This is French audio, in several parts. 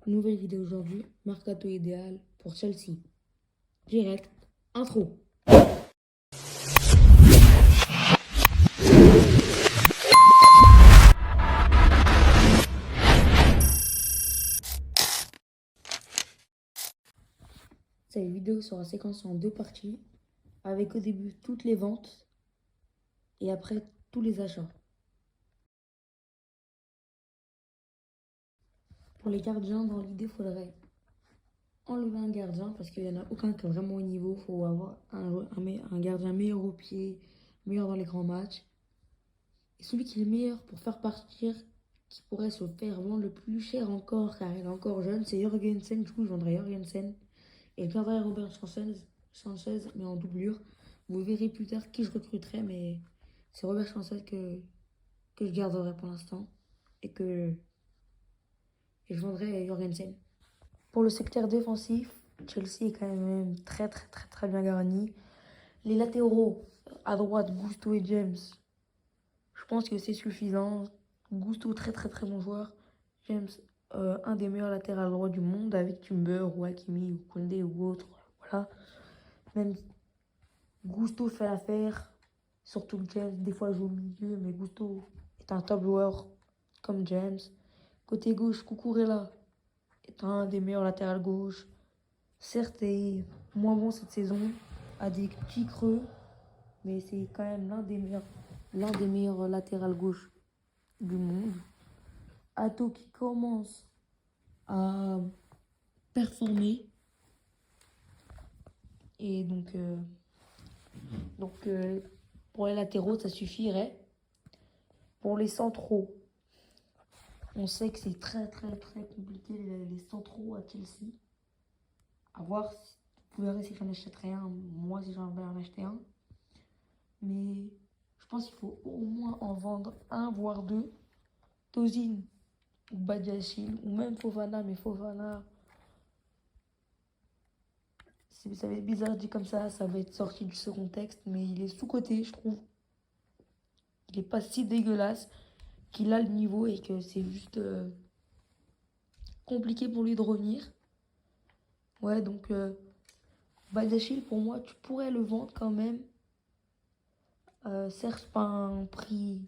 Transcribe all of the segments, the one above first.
Nouvelle vidéo aujourd'hui, mercato idéal pour Chelsea. Direct, intro. Cette vidéo sera séquencée en deux parties, avec au début toutes les ventes et après tous les achats. Pour les gardiens, dans l'idée, il faudrait enlever un gardien parce qu'il n'y en a aucun qui est vraiment au niveau. Il faut avoir un gardien meilleur au pied, meilleur dans les grands matchs. Et celui qui est le meilleur pour faire partir, qui pourrait se faire vendre le plus cher encore, car il est encore jeune, c'est Jorgensen. Du coup, je vendrais Jorgensen. Et je garderai Robert Sanchez, mais en doublure. Vous verrez plus tard qui je recruterai, mais c'est Robert Sanchez que je garderai pour l'instant. Et je vendrai Jorgensen. Pour le secteur défensif, Chelsea est quand même très très très très bien garni. Les latéraux, à droite, Gusto et James, je pense que c'est suffisant. Gusto, très très très bon joueur. James, un des meilleurs latéraux droits du monde avec Timber ou Hakimi ou Koundé ou autre. Voilà. Même Gusto fait l'affaire. Surtout que James, des fois, joue au milieu, mais Gusto est un top joueur comme James. Côté gauche, Cucurella est un des meilleurs latérales gauche. Certes, il est moins bon cette saison, a des petits creux, mais c'est quand même l'un des meilleurs latérales gauche du monde. Ato qui commence à performer. Et donc pour les latéraux, ça suffirait. Pour les centraux, on sait que c'est très très très compliqué les centraux à Chelsea. À voir, vous verrez si j'en achèterai un, moi si j'en vais en acheter un. Mais je pense qu'il faut au moins en vendre un, voire deux. Tozin ou Badiachil, ou même Fofana, mais Fofana, ça va être bizarre dit comme ça va être sorti du second texte, mais il est sous-coté, je trouve. Il est pas si dégueulasse qu'il a le niveau et que c'est juste compliqué pour lui de revenir. Ouais, donc Badiachil, pour moi, tu pourrais le vendre quand même. Certes, pas un prix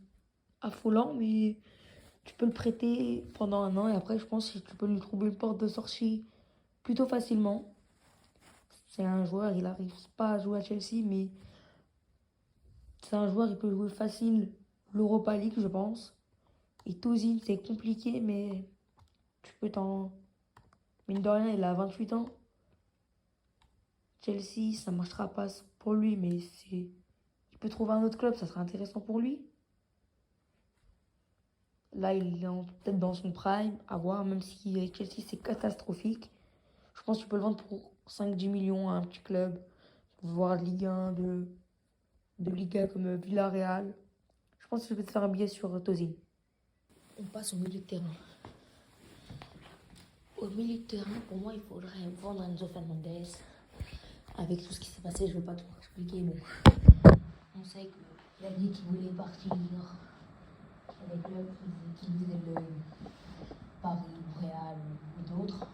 affolant, mais tu peux le prêter pendant un an et après, je pense que tu peux lui trouver une porte de sortie plutôt facilement. C'est un joueur, il n'arrive pas à jouer à Chelsea, mais c'est un joueur, il peut jouer facile l'Europa League, je pense. Et Tozin, c'est compliqué, mais tu peux t'en. Mine de rien, il a 28 ans. Chelsea, ça ne marchera pas pour lui, mais c'est. Il peut trouver un autre club, ça sera intéressant pour lui. Là, il est peut-être dans son prime, à voir, même si Chelsea, c'est catastrophique. Je pense que tu peux le vendre pour 5-10 millions à un petit club, voire Ligue 1, de Ligue 1 comme Villarreal. Je pense que je vais te faire un billet sur Tozin. On passe au milieu de terrain. Au milieu de terrain, pour moi, il faudrait vendre Enzo Fernandez. Avec tout ce qui s'est passé, je ne vais pas tout expliquer. Bon, on sait qu'il a dit qu'il voulait partir avec le club qui faisait le Paris, Montréal ou d'autres.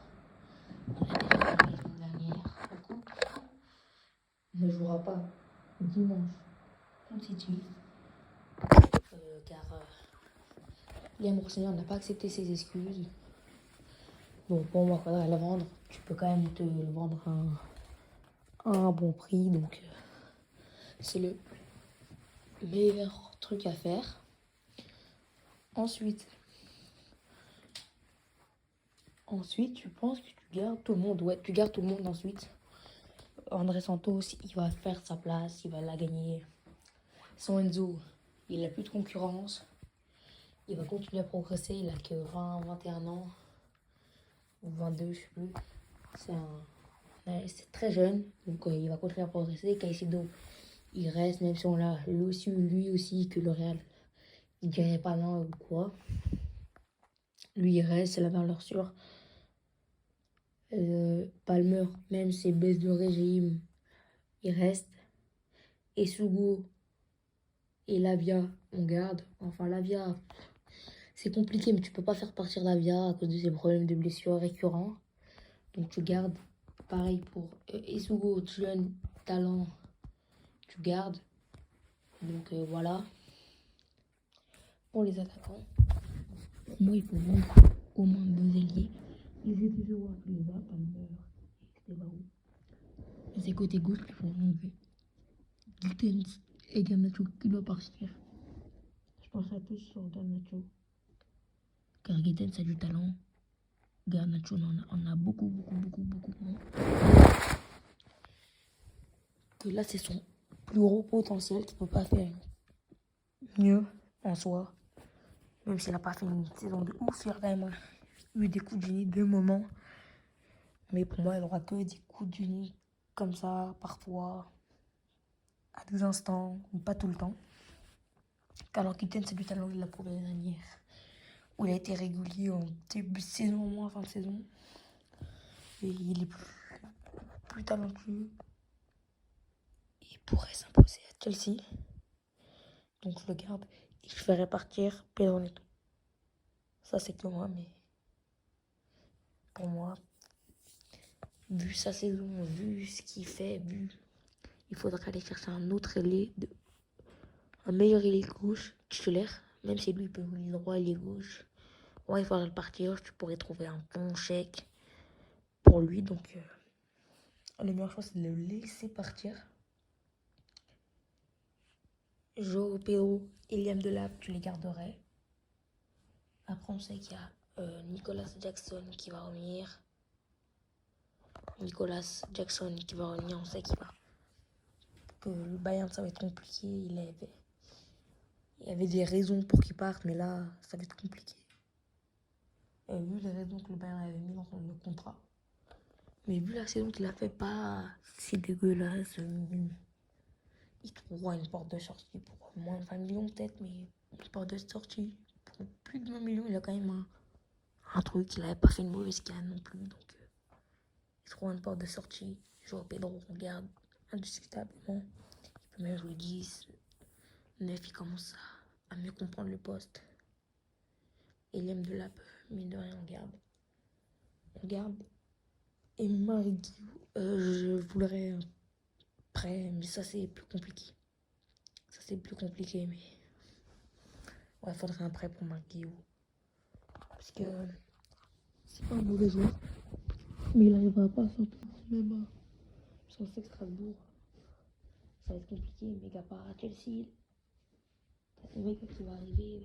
On a déjà parlé la semaine dernière. Beaucoup ne jouera pas dimanche contre City. Car Liam Rosselló n'a pas accepté ses excuses. Bon, pour moi, il faudrait la vendre. Tu peux quand même te le vendre à un bon prix. Donc, c'est le meilleur truc à faire. Ensuite, tu penses que tu gardes tout le monde. Ouais, tu gardes tout le monde ensuite. André Santos, il va faire sa place, il va la gagner. Son Enzo, il n'a plus de concurrence. Il va continuer à progresser, il a que 20, 21 ans. Ou 22, je sais plus. C'est très jeune, donc il va continuer à progresser. Caicedo, il reste, même si on l'a lui aussi que le Real, il dirait pas non ou quoi. Lui, il reste, c'est la valeur sûre. Palmer, même ses baisses de régime, il reste. Et Sugo et Lavia, on garde. Enfin, Lavia, C'est compliqué, mais tu peux pas faire partir Lavia à cause de ses problèmes de blessures récurrents. Donc tu gardes. Pareil pour Isugo, jeune talent, tu gardes. Donc voilà. Pour les attaquants, pour moi, il faut vendre au moins 2 ailiers. Les aides de roi, tu les as, Palmer, Esteban. C'est côté gauche qu'il faut enlever. Gittens et Garnacho qui doit partir. Je pense à tous sur Garnacho. Car Gittens a du talent. Garnacho en a beaucoup, beaucoup, beaucoup, beaucoup moins. Que là, c'est son plus gros potentiel qui ne peut pas faire mieux en soi. Même s'il n'a pas fait une saison de ouf, il a quand même eu des coups de génie de moments. Mais pour moi, il n'aura que des coups de génie comme ça, parfois, à des instants, mais pas tout le temps. Alors Kitten, c'est du talent, il l'a prouvé l'année dernière. Où il a été régulier en début de saison, au moins fin de saison. Et il est plus talentueux. Il pourrait s'imposer à Chelsea. Donc je le garde. Et je ferai partir Pedro Neto. Ça, c'est que moi, mais pour moi, vu sa saison, vu ce qu'il fait, il faudra aller chercher un autre ailier, un meilleur ailier gauche titulaire. Même si lui, il peut jouer droit, ailier gauche. Ouais, il faudra le partir. Tu pourrais trouver un bon chèque pour lui. Donc, le meilleur choix, c'est de le laisser partir. Joao Pedro et Liam Delap, tu les garderais. Après, on sait qu'il y a Nicolas Jackson qui va revenir. Nicolas Jackson qui va revenir, on sait que le Bayern, ça va être compliqué. Il y avait des raisons pour qu'il parte, mais là, ça va être compliqué. Vu les raisons que le Bayern avait mis dans le contrat. Mais vu la saison qu'il a fait, pas si dégueulasse. Il trouvera une porte de sortie pour moins de 20 millions peut-être, mais une porte de sortie pour plus de 20 millions, il a quand même un truc. Il n'avait pas fait une mauvaise canne non plus, donc il trouve une porte de sortie. Joao Pedro, on garde indiscutablement. Il peut même jouer 10, 9, il commence à mieux comprendre le poste. Et il aime de la peur, mais de rien, on garde. On garde. Et Marguerite, je voudrais un prêt, mais ça c'est plus compliqué. Ça c'est plus compliqué, mais ouais, faudrait un prêt pour Marguerite. Parce que c'est pas un mauvais joueur, mais il n'arrivera pas à s'imposer même parce qu'on sait que Strasbourg, ça va être compliqué, mais à part à Chelsea, t'as ce mec qui va arriver.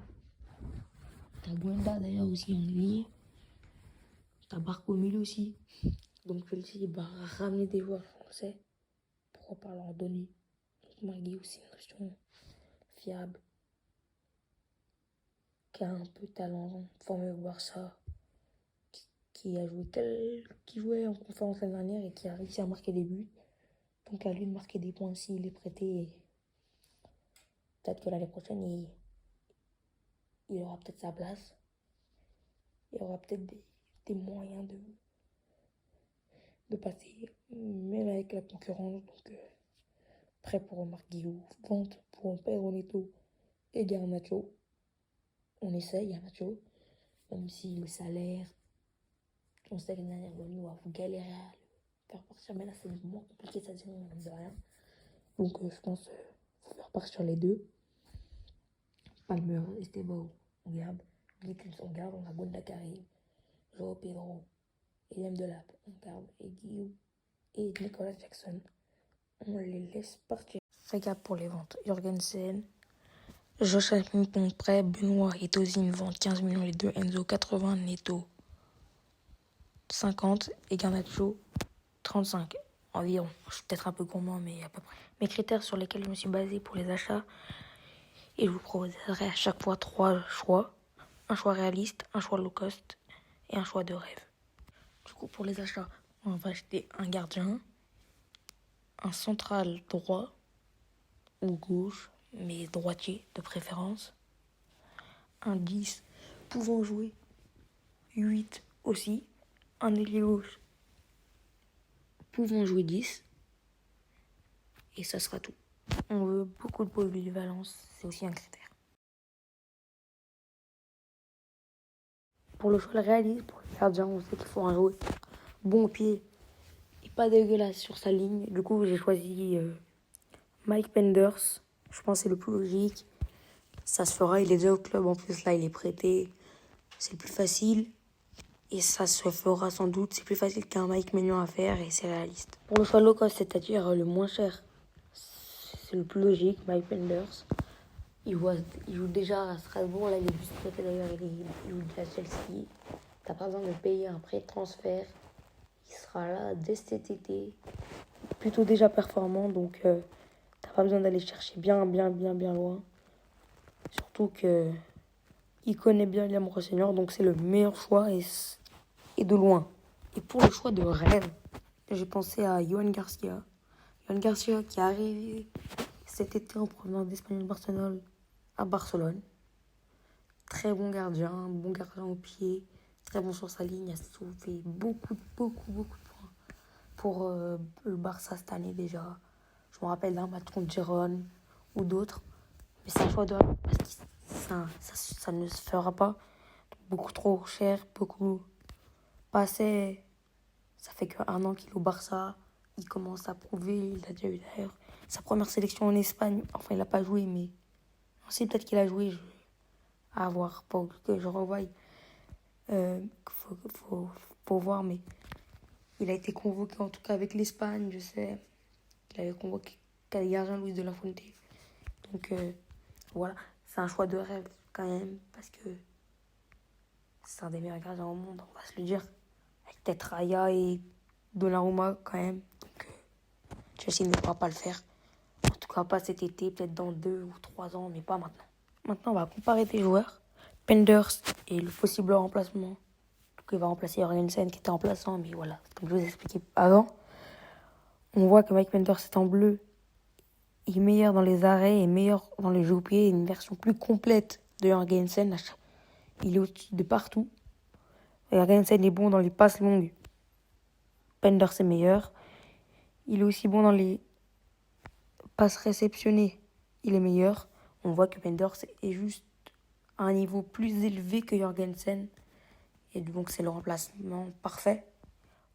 T'as Gwenda d'ailleurs aussi en ailier. T'as Barco aussi. Donc Chelsea va ramener des joueurs français. Pourquoi pas leur donner? Donc Marguerite aussi une option fiable, qui a un peu de talent, formé au Barça, qui jouait en conférence l'année dernière et qui a réussi à marquer des buts. Donc à lui de marquer des points s'il est prêté. Peut-être que l'année prochaine, il aura peut-être sa place. Il aura peut-être des moyens de passer, même avec la concurrence. Donc prêt pour Marguillo, vente pour Pedro Neto et Garnacho. On essaye Garnacho, même si le salaire, on sait que l'année dernière, on va vous galérer à le faire partir. Mais là, c'est moins compliqué, ça dit de rien. Donc je pense qu'il faut faire partir les deux. Palmer, Esteban, on garde. Gittens, on garde. On a Gonda qui arrive. Joao Pedro, Eliam Delap, on garde. Et Guillaume et Nicolas Jackson, on les laisse partir. Récap pour les ventes. Jorgensen, Josh Hamilton prêt, Benoît et Tozin vente 15 millions les deux, Enzo 80, Neto 50 et Garnacho 35 environ. Je suis peut-être un peu gourmand, mais à peu près. Mes critères sur lesquels je me suis basé pour les achats, et je vous proposerai à chaque fois 3 choix. Un choix réaliste, un choix low cost et un choix de rêve. Du coup, pour les achats, on va acheter un gardien, un central droit ou gauche, mais droitier de préférence, un 10 pouvant jouer 8 aussi, un ailier gauche pouvant jouer 10, et ça sera tout. On veut beaucoup de polyvalence, c'est aussi un critère. pour le choix réaliste, pour le gardien, on sait qu'il faut un joueur bon au pied et pas dégueulasse sur sa ligne. Du coup, j'ai choisi Mike Penders. Je pense que c'est le plus logique. Ça se fera, il est déjà au club en plus, là, il est prêté. C'est le plus facile. Et ça se fera sans doute. C'est plus facile qu'un Mike Maignan à faire et c'est réaliste. Pour le choix low cost, c'est-à-dire le moins cher, c'est le plus logique, Mike Penders. Il joue déjà à Strasbourg, là il est juste prêté d'ailleurs, il joue déjà à Chelsea. T'as pas besoin de payer un prêt de transfert. Il sera là dès cet été. Plutôt déjà performant, donc t'as pas besoin d'aller chercher bien loin. Surtout que il connaît bien Liam Rosseigneur, donc c'est le meilleur choix et de loin. Et pour le choix de rêve, j'ai pensé à Yohan Garcia. Yohan Garcia qui est arrivé cet été en provenance d'Espagnol Barcelone à Barcelone. Très bon gardien au pied, très bon sur sa ligne, il a sauvé beaucoup de points pour le Barça cette année déjà. Je me rappelle d'un match contre Gérone ou d'autres, mais c'est un choix de rêve parce que ça ne se fera pas. Beaucoup trop cher, beaucoup pas assez. Ça fait qu'un an qu'il est au Barça, il commence à prouver, il a déjà eu d'ailleurs sa première sélection en Espagne. Enfin, il n'a pas joué, mais on sait peut-être qu'il a joué. À voir, pour que je revoie. Faut voir, mais il a été convoqué en tout cas avec l'Espagne, je sais. Il avait convoqué Gardien Luis de la Fuente. Donc voilà, c'est un choix de rêve quand même, parce que c'est un des meilleurs gardiens au monde, on va se le dire. Avec peut-être Raya et Donnarumma quand même. Donc Chelsea ne pourra pas le faire. En tout cas, pas cet été, peut-être dans 2 ou 3 ans, mais pas maintenant. Maintenant, on va comparer des joueurs. Penders et le possible remplacement. Donc, il va remplacer Jorgensen qui était remplaçant, mais voilà, comme je vous ai expliqué avant. On voit que Mike Penders est en bleu. Il est meilleur dans les arrêts et meilleur dans les jeux au pied. Une version plus complète de Jorgensen. Il est au-dessus de partout. Et Jorgensen est bon dans les passes longues. Penders est meilleur. Il est aussi bon dans les passes réceptionnées. Il est meilleur. On voit que Penders est juste à un niveau plus élevé que Jorgensen. Et donc, c'est le remplacement parfait.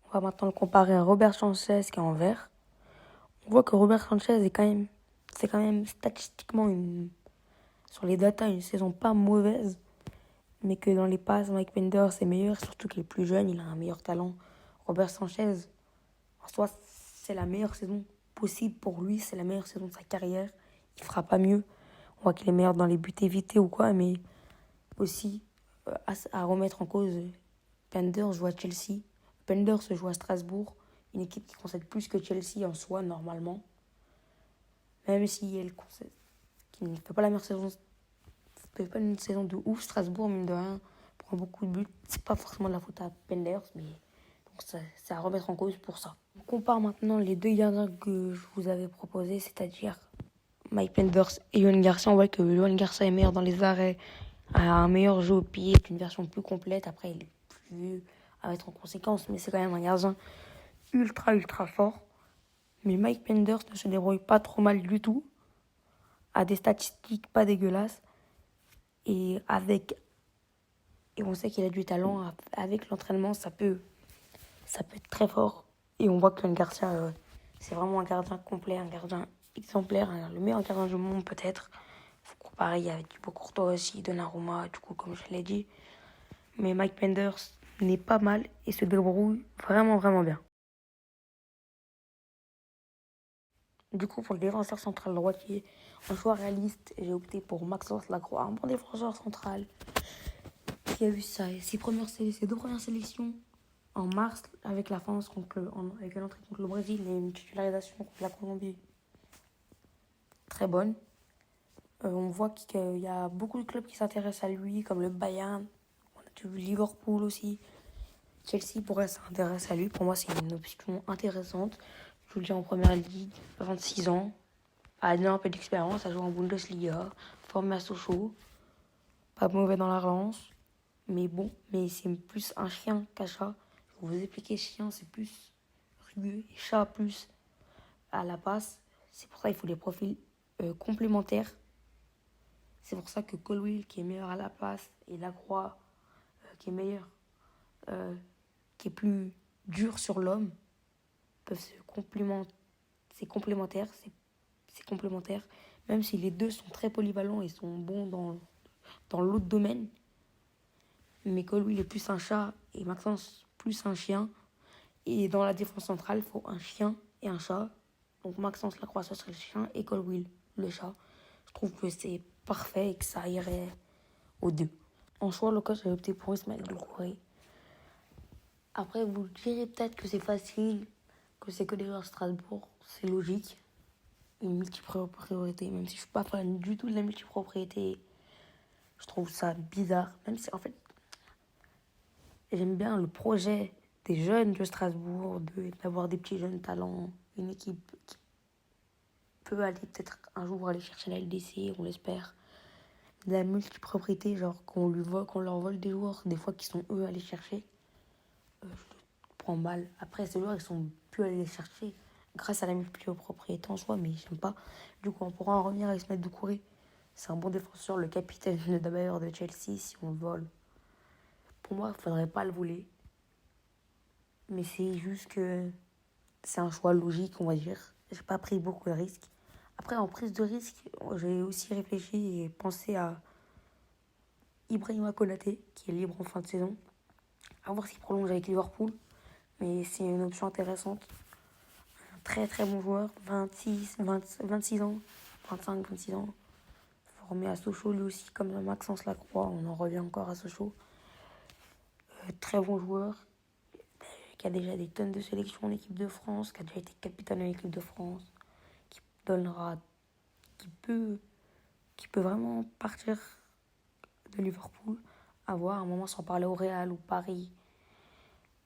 On va maintenant le comparer à Robert Sanchez qui est en vert. On voit que Robert Sanchez c'est quand même statistiquement sur les datas une saison pas mauvaise. Mais que dans les passes, Mike Penders est meilleur, surtout qu'il est plus jeune, il a un meilleur talent. Robert Sanchez, en soi, c'est la meilleure saison possible pour lui, c'est la meilleure saison de sa carrière. Il fera pas mieux. On voit qu'il est meilleur dans les buts évités ou quoi, mais aussi à remettre en cause. Penders joue à Chelsea. Penders joue à Strasbourg. Une équipe qui concède plus que Chelsea en soi, normalement. Même si elle concède, qui ne fait pas la meilleure saison, fait pas une saison de ouf. Strasbourg, mine de rien, prend beaucoup de buts. C'est pas forcément de la faute à Penders, mais donc c'est à remettre en cause pour ça. On compare maintenant les deux gardiens que je vous avais proposés, c'est-à-dire Mike Penders et Yohan Garcia. On voit que Yohan Garcia est meilleur dans les arrêts, a un meilleur jeu au pied, une version plus complète. Après, il est plus à mettre en conséquence, mais c'est quand même un gardien ultra fort. Mais Mike Penders ne se débrouille pas trop mal du tout, a des statistiques pas dégueulasses, et on sait qu'il a du talent. Avec l'entraînement, ça peut être très fort. Et on voit que Yohan Garcia, c'est vraiment un gardien complet, un gardien exemplaire, le meilleur gardien du monde peut-être. Faut comparer avec Thibaut Courtois aussi, Donnarumma, du coup, comme je l'ai dit. Mais Mike Penders n'est pas mal et se débrouille vraiment bien. Du coup, pour le défenseur central droitier, un choix réaliste, j'ai opté pour Maxence Lacroix, un bon défenseur central qui a eu ses deux premières sélections en mars avec la France, avec une entrée contre le Brésil et une titularisation contre la Colombie très bonne. On voit qu'il y a beaucoup de clubs qui s'intéressent à lui, comme le Bayern, on a vu Liverpool aussi. Chelsea pourrait s'intéresser à lui. Pour moi, c'est une option intéressante. Je vous le dis en première ligue, 26 ans, a déjà un peu d'expérience, a joué en Bundesliga, formé à Sochaux, pas mauvais dans la relance, mais c'est plus un chien qu'un chat. Je vais vous expliquer, chien c'est plus rugueux et chat plus à la passe. C'est pour ça qu'il faut des profils complémentaires. C'est pour ça que Colwill qui est meilleur à la passe et Lacroix qui est meilleur, qui est plus dur sur l'homme, peuvent se complémenter. C'est complémentaire, c'est complémentaire. Même si les deux sont très polyvalents et sont bons dans l'autre domaine. Mais Colwill est plus un chat et Maxence plus un chien. Et dans la défense centrale, il faut un chien et un chat. Donc Maxence Lacroix, ça serait le chien et Colwill, le chat. Je trouve que c'est parfait et que ça irait aux deux. En choix local, j'ai opté pour Ismaël Doucouré. Après, vous direz peut-être que c'est facile, que c'est que des joueurs Strasbourg. C'est logique. Une multipropriété, même si je suis pas fan du tout de la multipropriété, je trouve ça bizarre. Même si, en fait, j'aime bien le projet des jeunes de Strasbourg, d'avoir des petits jeunes talents, une équipe qui peut aller peut-être un jour aller chercher la LDC, on l'espère. De la multipropriété, genre qu'on leur vole des joueurs, des fois qui sont eux allés chercher. Je prends mal. Après, ces joueurs, ils sont plus allés les chercher grâce à la multipropriété en soi, mais j'aime pas. Du coup, on pourra en revenir à Ismaël Doucouré. C'est un bon défenseur, le capitaine d'ailleurs de Chelsea, si on le vole. Pour moi, il faudrait pas le voler. Mais c'est juste que c'est un choix logique, on va dire. J'ai pas pris beaucoup de risques. Après, en prise de risque, j'ai aussi réfléchi et pensé à Ibrahima Konaté, qui est libre en fin de saison. À voir s'il prolonge avec Liverpool. Mais c'est une option intéressante. Un très très bon joueur, 26 ans, 25-26 ans. Formé à Sochaux lui aussi, comme Maxence Lacroix, on en revient encore à Sochaux. Très bon joueur, qui a déjà des tonnes de sélections en équipe de France, qui a déjà été capitaine en équipe de France, qui donnera, qui peut vraiment partir de Liverpool, à voir à un moment sans parler au Real ou Paris.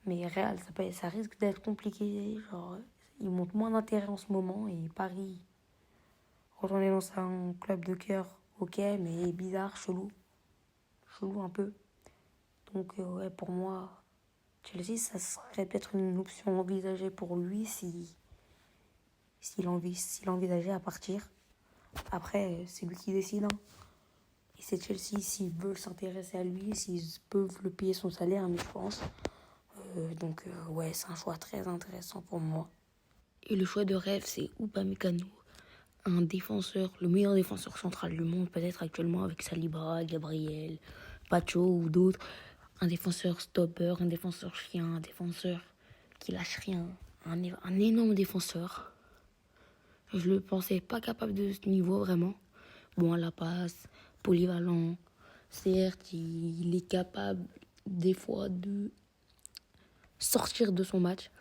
Mais Real, ça risque d'être compliqué, genre il montre moins d'intérêt en ce moment et Paris, retourner dans un club de cœur, ok, mais bizarre, chelou un peu. Donc ouais, pour moi, Chelsea, ça serait peut-être une option envisagée pour lui s'il envisageait à partir. Après, c'est lui qui décide. Hein. Et c'est Chelsea s'ils veulent s'intéresser à lui, s'ils peuvent le payer son salaire, mais je pense. Ouais, c'est un choix très intéressant pour moi. Et le choix de rêve, c'est Upamecano, un défenseur, le meilleur défenseur central du monde, peut-être actuellement avec Saliba, Gabriel, Pacho ou d'autres. Un défenseur stopper, un défenseur chien, un défenseur qui lâche rien. Un énorme défenseur. Je le pensais pas capable de ce niveau vraiment. Bon à la passe, polyvalent. Certes, il est capable des fois de sortir de son match.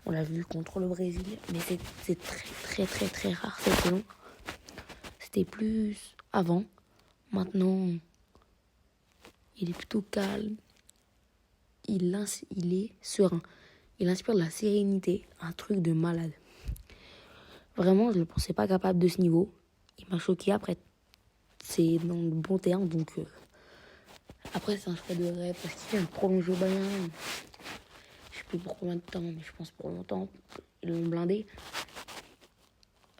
On l'a vu contre le Brésil, mais c'est très très très très rare cette saison. C'était plus avant. Maintenant, il est plutôt calme. Il est serein. Il inspire de la sérénité, un truc de malade. Vraiment, je ne le pensais pas capable de ce niveau. Il m'a choqué. Après, c'est dans le bon terme, donc après c'est un choix de rêve parce qu'il vient de prolonger au Bayern. Je sais plus pour combien de temps, mais je pense pour longtemps. Ils l'ont blindé.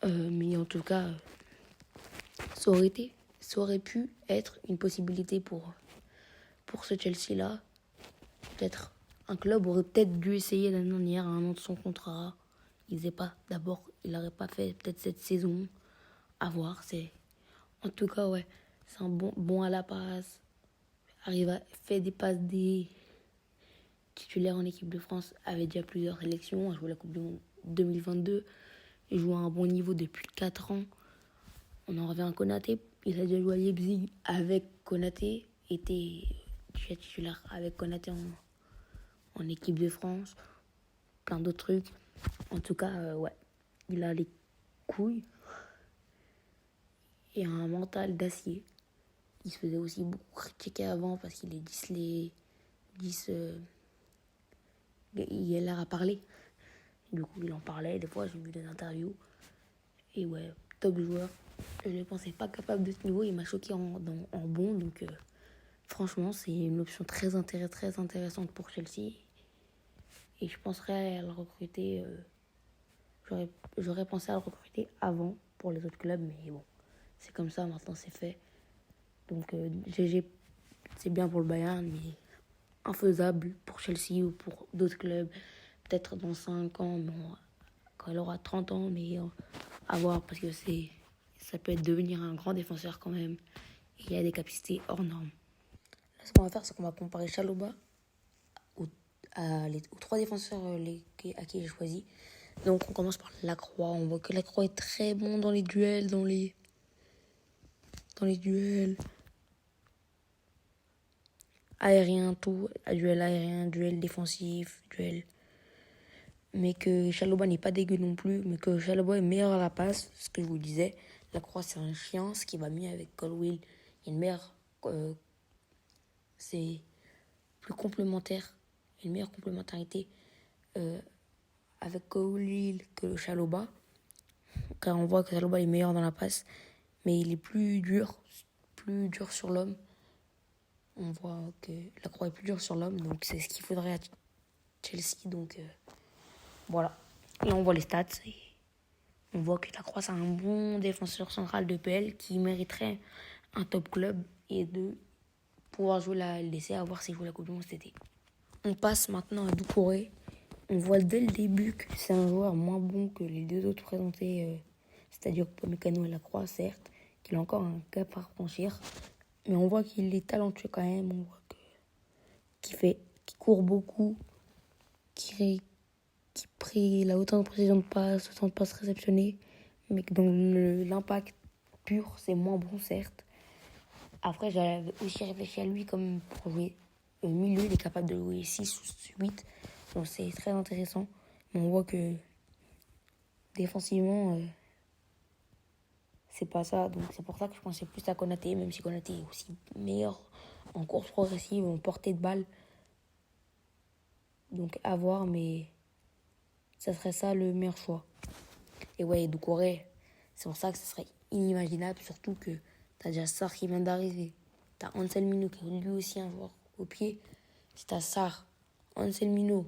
Mais en tout cas, ça aurait pu être une possibilité pour ce Chelsea-là. Peut-être un club aurait peut-être dû essayer l'année dernière à un an de son contrat. Il n'aurait pas fait peut-être cette saison. À voir, en tout cas, ouais, c'est un bon à la passe. Fait des passes des titulaires en équipe de France. Avait déjà plusieurs sélections. A joué la Coupe du Monde 2022. Il joue à un bon niveau depuis 4 ans. On en revient à Konaté. Il a déjà joué à Leipzig avec Konaté. Était déjà titulaire avec Konaté en équipe de France. Plein d'autres trucs. En tout cas, ouais, il a les couilles et un mental d'acier. Il se faisait aussi beaucoup critiquer avant parce qu'il est 10 il a l'air à parler. Du coup, il en parlait. Des fois, j'ai vu des interviews. Et ouais, top joueur. Je ne le pensais pas capable de ce niveau. Il m'a choqué en bon. Donc, franchement, c'est une option très intéressante pour Chelsea. Et je penserais à le recruter. J'aurais pensé à le recruter avant pour les autres clubs. Mais bon, c'est comme ça. Maintenant, c'est fait. Donc, GG, c'est bien pour le Bayern. Mais infaisable pour Chelsea ou pour d'autres clubs. Peut-être dans 5 ans, bon, quand elle aura 30 ans, mais à voir parce que ça peut devenir un grand défenseur quand même. Et il a des capacités hors normes. Là, ce qu'on va faire, c'est qu'on va comparer Chalobah aux 3 défenseurs à qui j'ai choisi. Donc on commence par Lacroix. On voit que Lacroix est très bon dans les duels, dans les duels aériens, tout. Duel aérien, duel défensif, duel. Mais que Chalobah n'est pas dégueu non plus, mais que Chalobah est meilleur à la passe, ce que je vous disais. Lacroix, c'est un chien, ce qui va mieux avec Colwill. Il y a une meilleure... c'est plus complémentaire, une meilleure complémentarité avec Colwill que Chalobah. Car on voit que Chalobah est meilleur dans la passe, mais il est plus dur sur l'homme. On voit que Lacroix est plus dur sur l'homme, donc c'est ce qu'il faudrait à Chelsea. Donc voilà. Et on voit les stats. Et on voit que Lacroix, c'est un bon défenseur central de PL qui mériterait un top club et de pouvoir laisser avoir ses joueurs la Coupe du Monde cet été. On passe maintenant à Doucouré. On voit dès le début que c'est un joueur moins bon que les 2 autres présentés, c'est-à-dire Upamecano et Lacroix, certes, qu'il a encore un cap à franchir. Mais on voit qu'il est talentueux quand même. On voit qu'il court beaucoup, qu'il a autant de précision de passe, autant de passes réceptionnées. Mais que dans l'impact pur, c'est moins bon, certes. Après, j'avais aussi réfléchi à lui comme pour jouer au milieu. Il est capable de jouer 6 ou 8. Donc c'est très intéressant. Mais on voit que défensivement, c'est pas ça. Donc c'est pour ça que je pensais plus à Konaté, même si Konaté est aussi meilleur en course progressive, en portée de balle. Donc à voir, mais ça serait ça le meilleur choix. Et ouais, Doucouré, c'est pour ça que ce serait inimaginable, surtout que t'as déjà Sarr qui vient d'arriver. T'as Anselmino qui est lui aussi un joueur au pied. Si t'as Sarr, Anselmino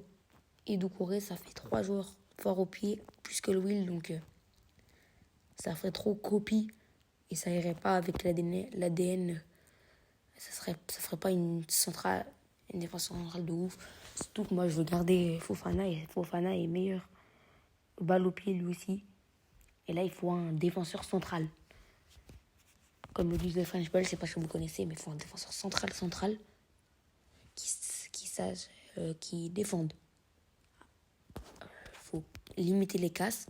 et Doucouré, ça fait 3 joueurs forts au pied, plus que le Will, donc ça ferait trop copie et ça irait pas avec l'ADN. Ça ferait pas une défense centrale de ouf. Surtout que moi je veux garder Fofana et Fofana est meilleur. Balle au pied lui aussi. Et là il faut un défenseur central. Comme le disent les French Ball, je sais pas si vous connaissez, mais il faut un défenseur central qui défende. Faut limiter les casses.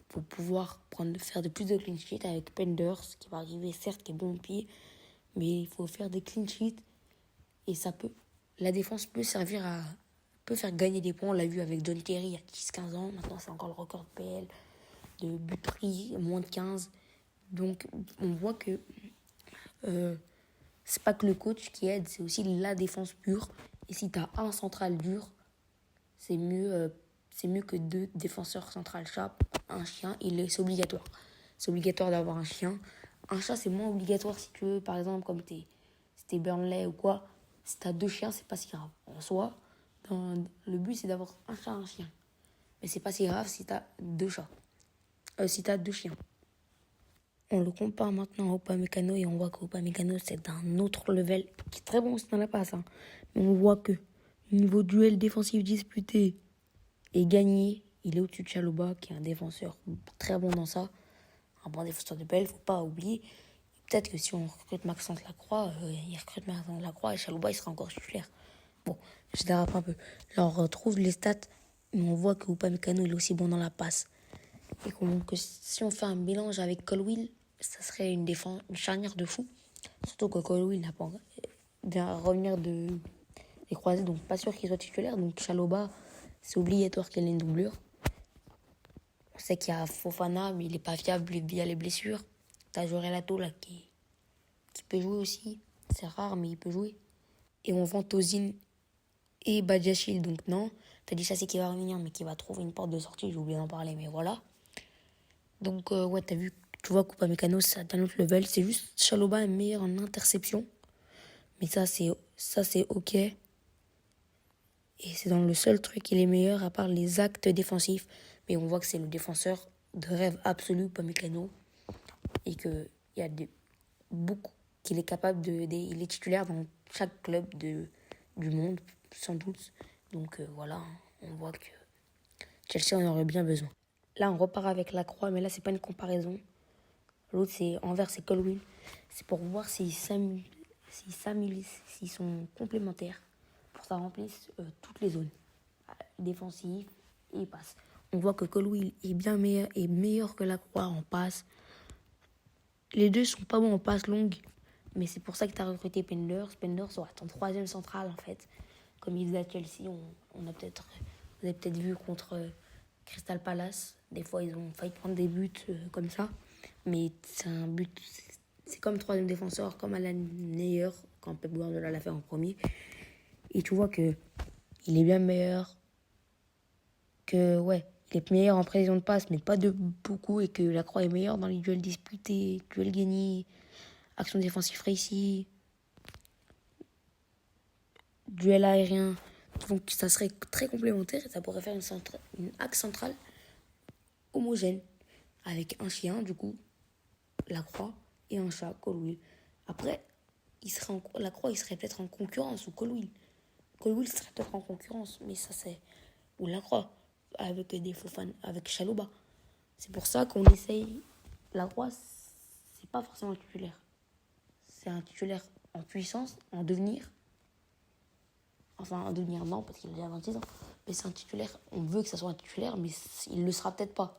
Faut pouvoir faire de plus de clean sheet avec Penders qui va arriver, certes, qui est bon au pied, mais il faut faire des clean sheets et la défense peut faire gagner des points. On l'a vu avec John Terry il y a 10-15 ans. Maintenant, c'est encore le record de PL, de but pris, moins de 15. Donc, on voit que c'est pas que le coach qui aide, c'est aussi la défense pure. Et si tu as un central dur, c'est mieux que 2 défenseurs centrales chat, un chien. C'est obligatoire. C'est obligatoire d'avoir un chien. Un chat, c'est moins obligatoire si tu veux, par exemple, comme si t'es Burnley ou quoi. Si t'as 2 chiens, c'est pas si grave. En soi, le but, c'est d'avoir un chat, un chien. Mais c'est pas si grave si t'as 2 chats. Si t'as 2 chiens. On le compare maintenant à Upamecano et on voit qu'Upamecano, c'est d'un autre level qui est très bon aussi dans la passe. Hein. Mais on voit que niveau duel défensif disputé et gagné, il est au-dessus de Chalobah, qui est un défenseur très bon dans ça. Un bon défenseur de PL, faut pas oublier. Peut-être que si on recrute Maxence Lacroix, il recrute Maxence Lacroix et Chalobah, il sera encore titulaire. Bon, je dérape un peu. Là, on retrouve les stats, mais on voit que Upamecano, il est aussi bon dans la passe. Et que si on fait un mélange avec Colwill, ça serait une charnière de fou. Surtout que Colwill vient revenir des croisés, donc pas sûr qu'il soit titulaire. Donc Chalobah, c'est obligatoire qu'il ait une doublure. On sait qu'il y a Fofana, mais il n'est pas fiable via les blessures. T'as Jorelato là qui peut jouer aussi. C'est rare, mais il peut jouer. Et on vend Tozin et Badiachil, donc non. T'as dit ça, c'est qui va revenir, mais qui va trouver une porte de sortie. J'ai oublié d'en parler, mais voilà. Donc, ouais, t'as vu, tu vois, Upamecano, c'est un autre level. C'est juste Chalobah est meilleur en interception. Mais ça, c'est OK. Et c'est dans le seul truc qu'il est meilleur, à part les actes défensifs. Mais on voit que c'est le défenseur de rêve absolu, Upamecano. Et qu'il y a qu'il est capable il est titulaire dans chaque club du monde, sans doute. Donc voilà, on voit que Chelsea en aurait bien besoin. Là, on repart avec la Croix, mais là, c'est pas une comparaison. L'autre, c'est Anvers et Colwill. C'est pour voir s'ils sont complémentaires, pour que ça remplisse toutes les zones, défensives et passes. On voit que Colwill est meilleur que la Croix en passe. Les deux sont pas bons en passe longue, mais c'est pour ça que tu as recruté Penders. Penders sera ton troisième central, en fait. Comme il faisait à Chelsea, vous avez peut-être vu contre Crystal Palace. Des fois, ils ont failli prendre des buts comme ça. Mais c'est comme troisième défenseur, comme Alan Neuer, quand Pep Guardiola l'a fait en premier. Et tu vois que il est bien meilleur il est meilleur en précision de passe, mais pas de beaucoup, et que la Croix est meilleure dans les duels disputés, duels gagnés, action défensive réussie, duel aérien. Donc ça serait très complémentaire et ça pourrait faire une axe centrale homogène, avec un chien, du coup, la Croix, et un chat, Colwill. Après, la Croix, il serait peut-être en concurrence, ou Colwill. Colwill serait peut-être en concurrence, mais ça c'est... Ou la Croix, avec des Fofana, avec Chalobah. C'est pour ça qu'on essaye... La Croix, c'est pas forcément un titulaire. C'est un titulaire en puissance, en devenir. Enfin, en devenir non, parce qu'il a déjà 26 ans. Mais c'est un titulaire, on veut que ça soit un titulaire, mais il le sera peut-être pas.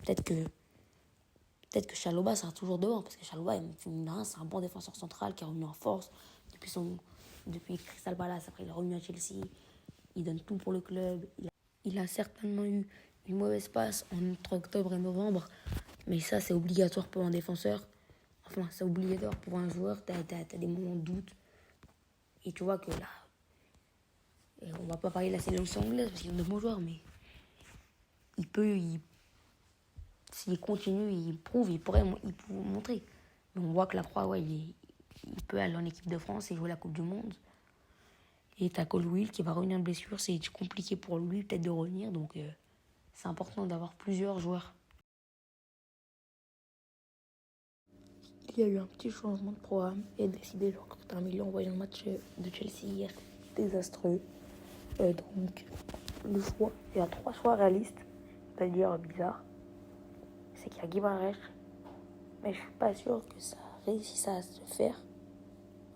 Peut-être que Chalobah sera toujours devant, parce que Chalobah, c'est un bon défenseur central qui est revenu en force depuis Crystal Palace. Après, il est revenu à Chelsea. Il donne tout pour le club. Il a certainement eu une mauvaise passe entre octobre et novembre, mais ça, c'est obligatoire pour un défenseur. Enfin, c'est obligatoire pour un joueur. T'as des moments de doute. Et tu vois que là, on va pas parler de la sélection anglaise parce qu'ils ont de bons joueurs, mais s'il continue, il pourrait montrer. Mais on voit que la Croix, il peut aller en équipe de France et jouer la Coupe du Monde. Et t'as Colwill qui va revenir de blessure, c'est compliqué pour lui peut-être de revenir, donc c'est important d'avoir plusieurs joueurs. Il y a eu un petit changement de programme et décidé de recruter un milieu en voyant le match de Chelsea hier, désastreux. Donc il y a 3 choix réalistes, c'est-à-dire bizarre. C'est qu'il y a Guimarães, mais je suis pas sûr que ça réussisse à se faire.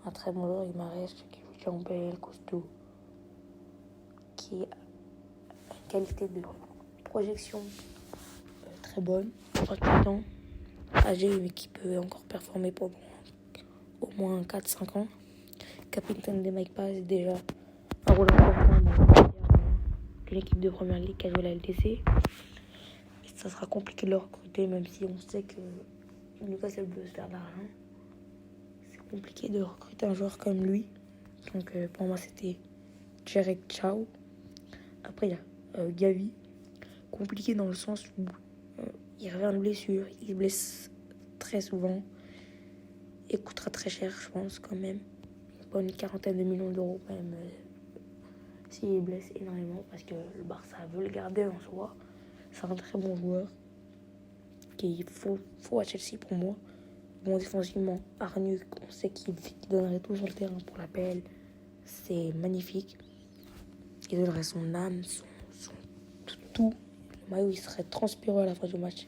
Un très bon joueur, Guimarães, qui joue Campbell, costaud, qui a une qualité de projection très bonne, temps, âgé, mais qui peut encore performer pendant au moins 4-5 ans. Capitaine des Magpies, déjà un rôle important dans l'équipe de première ligue qui a joué la LDC. Et ça sera compliqué de le recruter, même si on sait que Newcastle peut se faire de l'argent. C'est compliqué de recruter un joueur comme lui. Donc pour moi, c'était Jarek Chow. Après, il y a Gavi. Compliqué dans le sens où il revient de blessure, il se blesse très souvent et coûtera très cher, je pense, quand même. Pas une quarantaine de millions d'euros, quand même, s'il blesse énormément, parce que le Barça veut le garder en soi. C'est un très bon joueur qu'il faut à Chelsea pour moi. Bon, défensivement, hargneux, on sait qu'il donnerait tout sur le terrain pour la PL. C'est magnifique. Il donnerait son âme, son tout. Le maillot, il serait transpirant à la fin du match.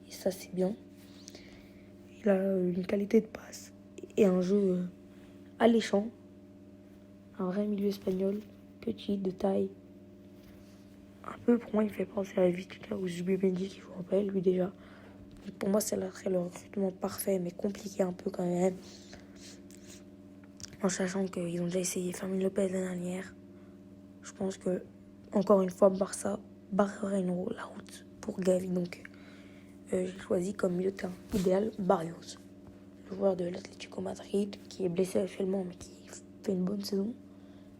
Et ça, c'est bien. Il a une qualité de passe et un jeu alléchant. Un vrai milieu espagnol, petit, de taille. Un peu, pour moi, il fait penser à Vitinha ou Zubimendi qui joue en PL, lui déjà. Et pour moi, ça serait le recrutement parfait, mais compliqué un peu quand même. En sachant qu'ils ont déjà essayé Fermin Lopez l'année dernière. Je pense que, encore une fois, Barça barrerait la route pour Gavi. Donc, j'ai choisi comme milieu de terrain idéal Barrios, le joueur de l'Atlético Madrid, qui est blessé actuellement, mais qui fait une bonne saison.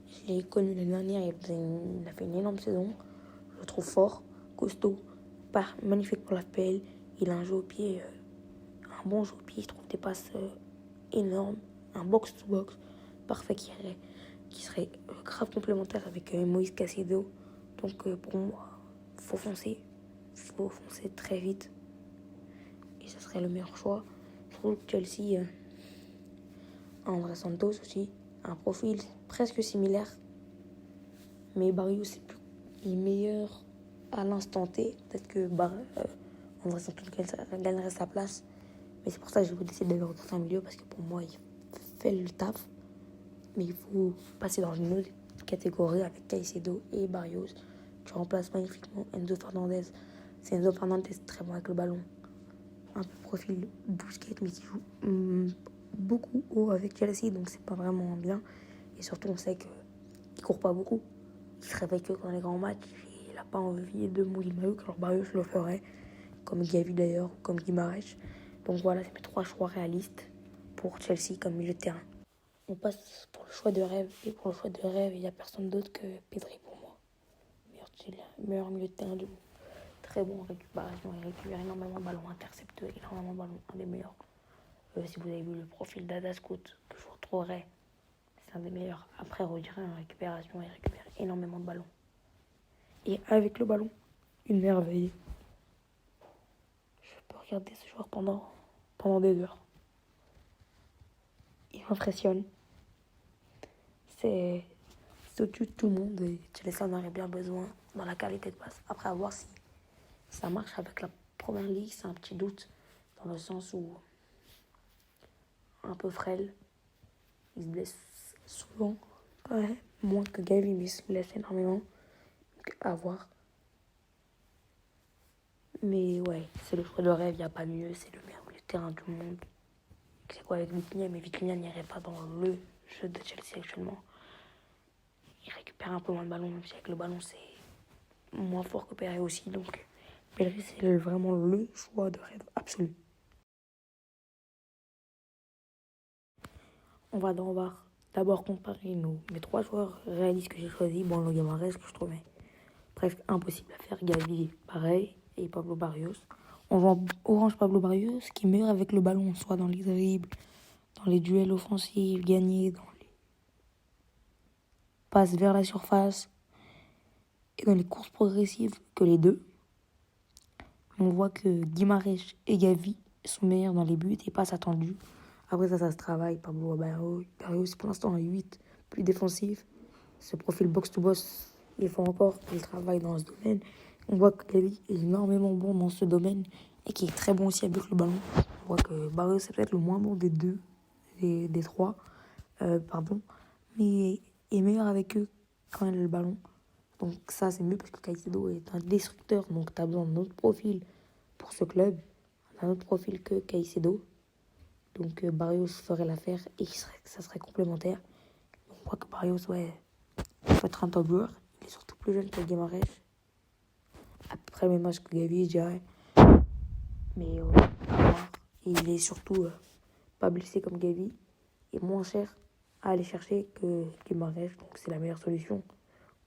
Je l'ai connu l'année dernière, il a fait une énorme saison. Je le trouve fort, costaud, magnifique pour la PL. Il a un jeu au pied, un bon jeu au pied, je trouve des passes énormes, un box-to-box parfait qui serait grave complémentaire avec Moïse Caicedo. Donc pour moi, faut foncer très vite. Et ça serait le meilleur choix. Je trouve que Chelsea a André Santos aussi, un profil presque similaire. Mais Barrios est meilleur à l'instant T. Peut-être que André Santos gagnerait sa place. Mais c'est pour ça que je vais décider de le retrouver en milieu. Parce que pour moi, il fait le taf. Mais il faut passer dans une autre catégorie avec Caicedo et Barrios. Tu remplaces magnifiquement Enzo Fernandez. C'est Enzo Fernandez très bon avec le ballon. Un peu profil Busquets, mais qui joue beaucoup haut avec Chelsea. Donc c'est pas vraiment bien. Et surtout, on sait qu'il ne court pas beaucoup. Il se réveille que dans les grands matchs. Il n'a pas envie de mouiller le maillot. Alors Barrios le ferait. Comme Gavi d'ailleurs, comme Guimarães. Donc voilà, c'est mes 3 choix réalistes pour Chelsea comme milieu de terrain. On passe pour le choix de rêve. Et pour le choix de rêve, il n'y a personne d'autre que Pedri pour moi. Meilleur milieu de terrain du monde. Très bon en récupération. Il récupère énormément de ballons, intercepte énormément de ballons. Un des meilleurs. Si vous avez vu le profil d'Adascout, que je retrouverai, c'est un des meilleurs. Après, Rodri en récupération, il récupère énormément de ballons. Et avec le ballon, une merveille. Je peux regarder ce joueur pendant des heures. Il m'impressionne. C'est au-dessus de tout le monde et Chelsea en aurait bien besoin dans la qualité de passe. Après, à voir si ça marche avec la première ligue, c'est un petit doute dans le sens où un peu frêle, il se blesse souvent, ouais, moins que Gavi, mais il se blesse énormément. Donc, à voir. Mais ouais, c'est le choix de rêve, il n'y a pas mieux, c'est le meilleur milieu de terrain du monde. C'est quoi avec Vitinha, mais Vitinha n'irait pas dans le jeu de Chelsea actuellement. Il récupère un peu moins de ballon, même si avec le ballon c'est moins fort que Pedri aussi. Donc Pedri c'est vraiment le choix de rêve absolu. On va d'abord comparer mes 3 joueurs réalistes que j'ai choisis. Bon, le Guimarães que je trouvais presque impossible à faire. Gavi pareil et Pablo Barrios. On voit Orange Pablo Barrios qui est meilleur avec le ballon, soit dans les dribbles, dans les duels offensifs gagnés, dans les passes vers la surface et dans les courses progressives que les deux. On voit que Guimarães et Gavi sont meilleurs dans les buts et passes attendues. Après ça se travaille. Pablo Barrios pour l'instant est 8, plus défensif. Ce profil box-to-box, il faut encore qu'il travaille dans ce domaine. On voit que Gavi est énormément bon dans ce domaine et qui est très bon aussi avec le ballon. On voit que Barrios c'est peut-être le moins bon des deux, des trois, mais est meilleur avec eux quand il a le ballon. Donc ça c'est mieux parce que Caicedo est un destructeur, donc tu as besoin d'un autre profil pour ce club, un autre profil que Caicedo. Donc Barrios ferait l'affaire et ça serait complémentaire. On voit que Barrios, ouais, il peut être un top joueur. Il est surtout plus jeune que Guimarães. À peu près le même âge que Gavi, je dirais. Mais il est surtout pas blessé comme Gavi et moins cher à aller chercher que Guimarães. Donc c'est la meilleure solution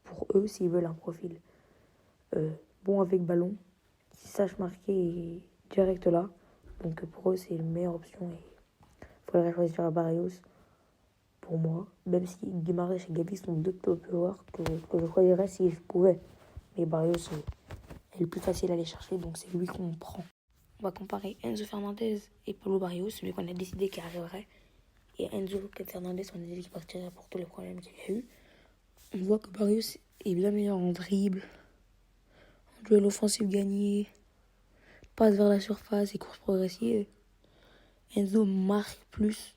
pour eux s'ils veulent un profil bon avec ballon, qui sache marquer direct là. Donc pour eux c'est une meilleure option et il faudrait choisir Barrios pour moi. Même si Guimarães et Gavi sont 2 top joueurs que je choisirais si je pouvais. Mais Barrios est le plus facile à aller chercher, donc c'est lui qu'on prend. On va comparer Enzo Fernandez et Pablo Barrios, celui qu'on a décidé qu'il arriverait. Et Enzo Fernandez, on a dit qu'il partirait pour tous les problèmes qu'il y a eu. On voit que Barrios est bien meilleur en dribble, en duel offensif gagné, passe vers la surface et course progressive. Enzo marque plus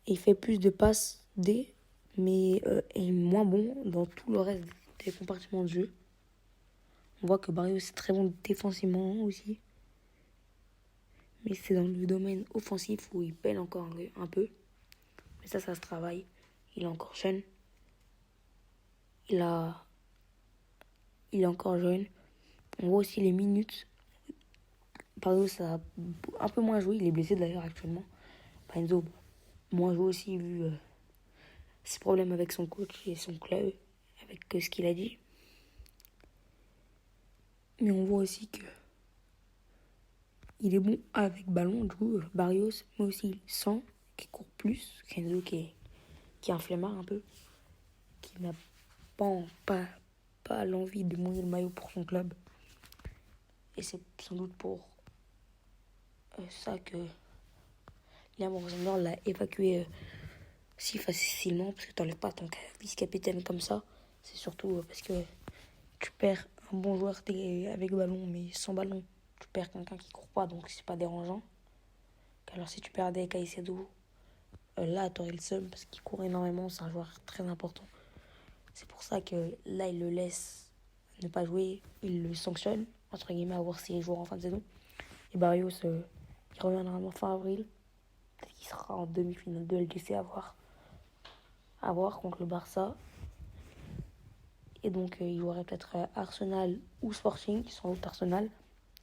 et fait plus de passes D, mais est moins bon dans tout le reste des compartiments de jeu. On voit que Barrios est très bon défensivement aussi. Mais c'est dans le domaine offensif où il peine encore un peu. Mais ça se travaille. Il est encore jeune. Il est encore jeune. On voit aussi les minutes. Barrios a un peu moins joué. Il est blessé d'ailleurs actuellement. Enzo, moins joué aussi vu ses problèmes avec son coach et son club. Avec ce qu'il a dit. Mais on voit aussi que il est bon avec ballon, du coup, Barrios, mais aussi sans, qui court plus, Kenzo qui est un flemmard un peu, qui n'a pas l'envie de mouiller le maillot pour son club. Et c'est sans doute pour ça que Liam Rosenberg l'a évacué si facilement, parce que tu n'enlèves pas ton vice-capitaine comme ça. C'est surtout parce que tu perds un bon joueur avec ballon, mais sans ballon. Tu perds quelqu'un qui court pas, donc c'est pas dérangeant. Alors si tu perdais Caicedo, là, tu aurais le seum parce qu'il court énormément, c'est un joueur très important. C'est pour ça que là, il le laisse ne pas jouer, il le sanctionne, entre guillemets, à voir s'il jouera en fin de saison. Et Barrios, il reviendra en fin avril. Peut-être qu'il sera en demi-finale de LDC à voir contre le Barça. Et donc, il jouerait peut-être Arsenal ou Sporting, sans doute Arsenal,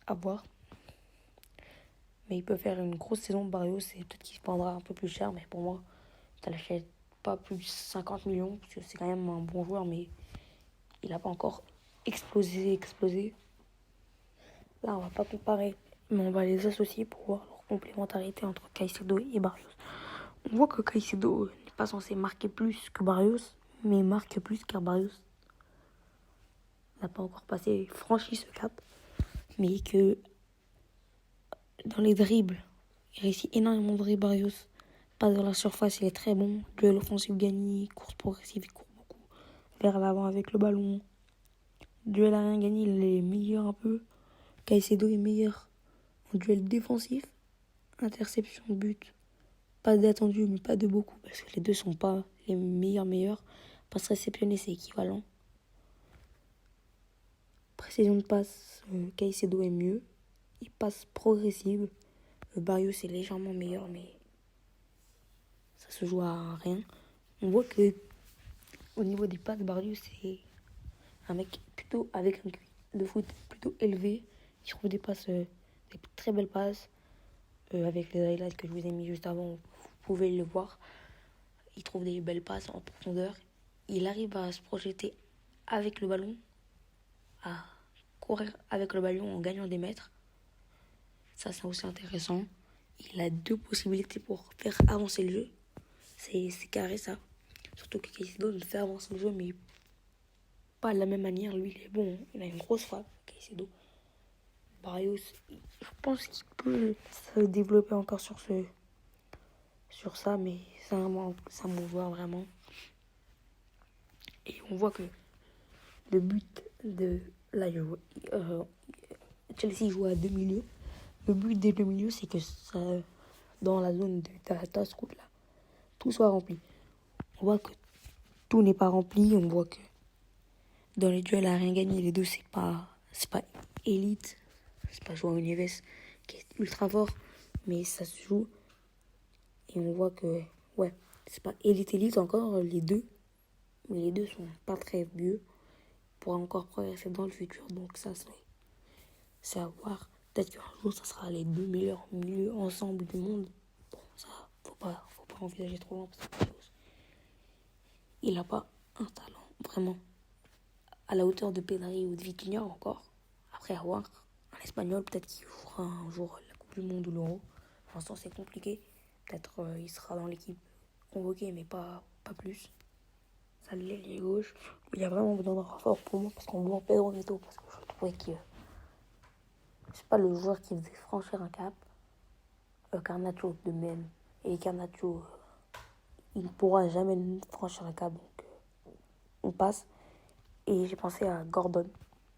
à voir. Mais il peut faire une grosse saison, Barrios, et peut-être qu'il se vendra un peu plus cher, mais pour moi, tu l'achètes pas plus de 50 millions, parce que c'est quand même un bon joueur, mais il n'a pas encore explosé. Là, on va pas comparer, mais on va les associer pour voir leur complémentarité entre Caicedo et Barrios. On voit que Caicedo n'est pas censé marquer plus que Barrios, mais il marque plus car Barrios n'a pas encore franchi ce cap, mais que dans les dribbles, il réussit énormément de dribbles Barrios. Pas dans la surface, il est très bon. Duel offensif gagné, course progressive, il court beaucoup. Vers l'avant avec le ballon. Duel aérien gagné, il est meilleur un peu. Caicedo est meilleur en duel défensif. Interception, but. Pas d'attendu, mais pas de beaucoup, parce que les deux sont pas les meilleurs. Passe réceptionné, c'est équivalent. Précision de passe, Caicedo est mieux. Il passe progressive. Barrios est légèrement meilleur, mais ça se joue à rien. On voit que au niveau des passes, Barrios c'est un mec plutôt avec un QI de foot plutôt élevé. Il trouve des passes, des très belles passes. Avec les highlights que je vous ai mis juste avant, vous pouvez le voir. Il trouve des belles passes en profondeur. Il arrive à se projeter avec le ballon, à courir avec le ballon en gagnant des mètres. Ça, c'est aussi intéressant. Il a deux possibilités pour faire avancer le jeu. C'est carré, ça. Surtout que Caicedo ne fait avancer le jeu, mais pas de la même manière. Lui, il est bon. Il a une grosse frappe, Caicedo. Barrios, je pense qu'il peut se développer encore sur ça, mais c'est un bon joueur, vraiment. Et on voit que le but de... Là, Chelsea joue à deux milieux. Le but des deux milieux, c'est que ça, dans la zone de tasse route là, tout soit rempli. On voit que tout n'est pas rempli. On voit que dans les duels à rien gagner, les deux, c'est pas élite. C'est pas Joao Neves qui est ultra fort, mais ça se joue. Et on voit que, ouais, c'est pas élite encore, les deux. Mais les deux sont pas très vieux pour encore progresser dans le futur. Donc ça, c'est à voir. Peut-être qu'un jour, ça sera les deux meilleurs milieux ensemble du monde. Bon, ça, faut pas envisager trop loin parce que il n'a pas un talent vraiment à la hauteur de Pedri ou de Vitinha encore. Après avoir un Espagnol, peut-être qu'il jouera un jour la Coupe du Monde ou l'Euro. Pour l'instant, c'est compliqué. Peut-être il sera dans l'équipe convoqué, mais pas plus. Ça, l'ailier gauche, il y a vraiment besoin d'un renfort pour moi parce qu'on voit Pedro Neto parce que je trouvais que c'est pas le joueur qui faisait franchir un cap. Garnacho de même. Et Garnacho, il ne pourra jamais franchir un cap, donc on passe. Et j'ai pensé à Gordon,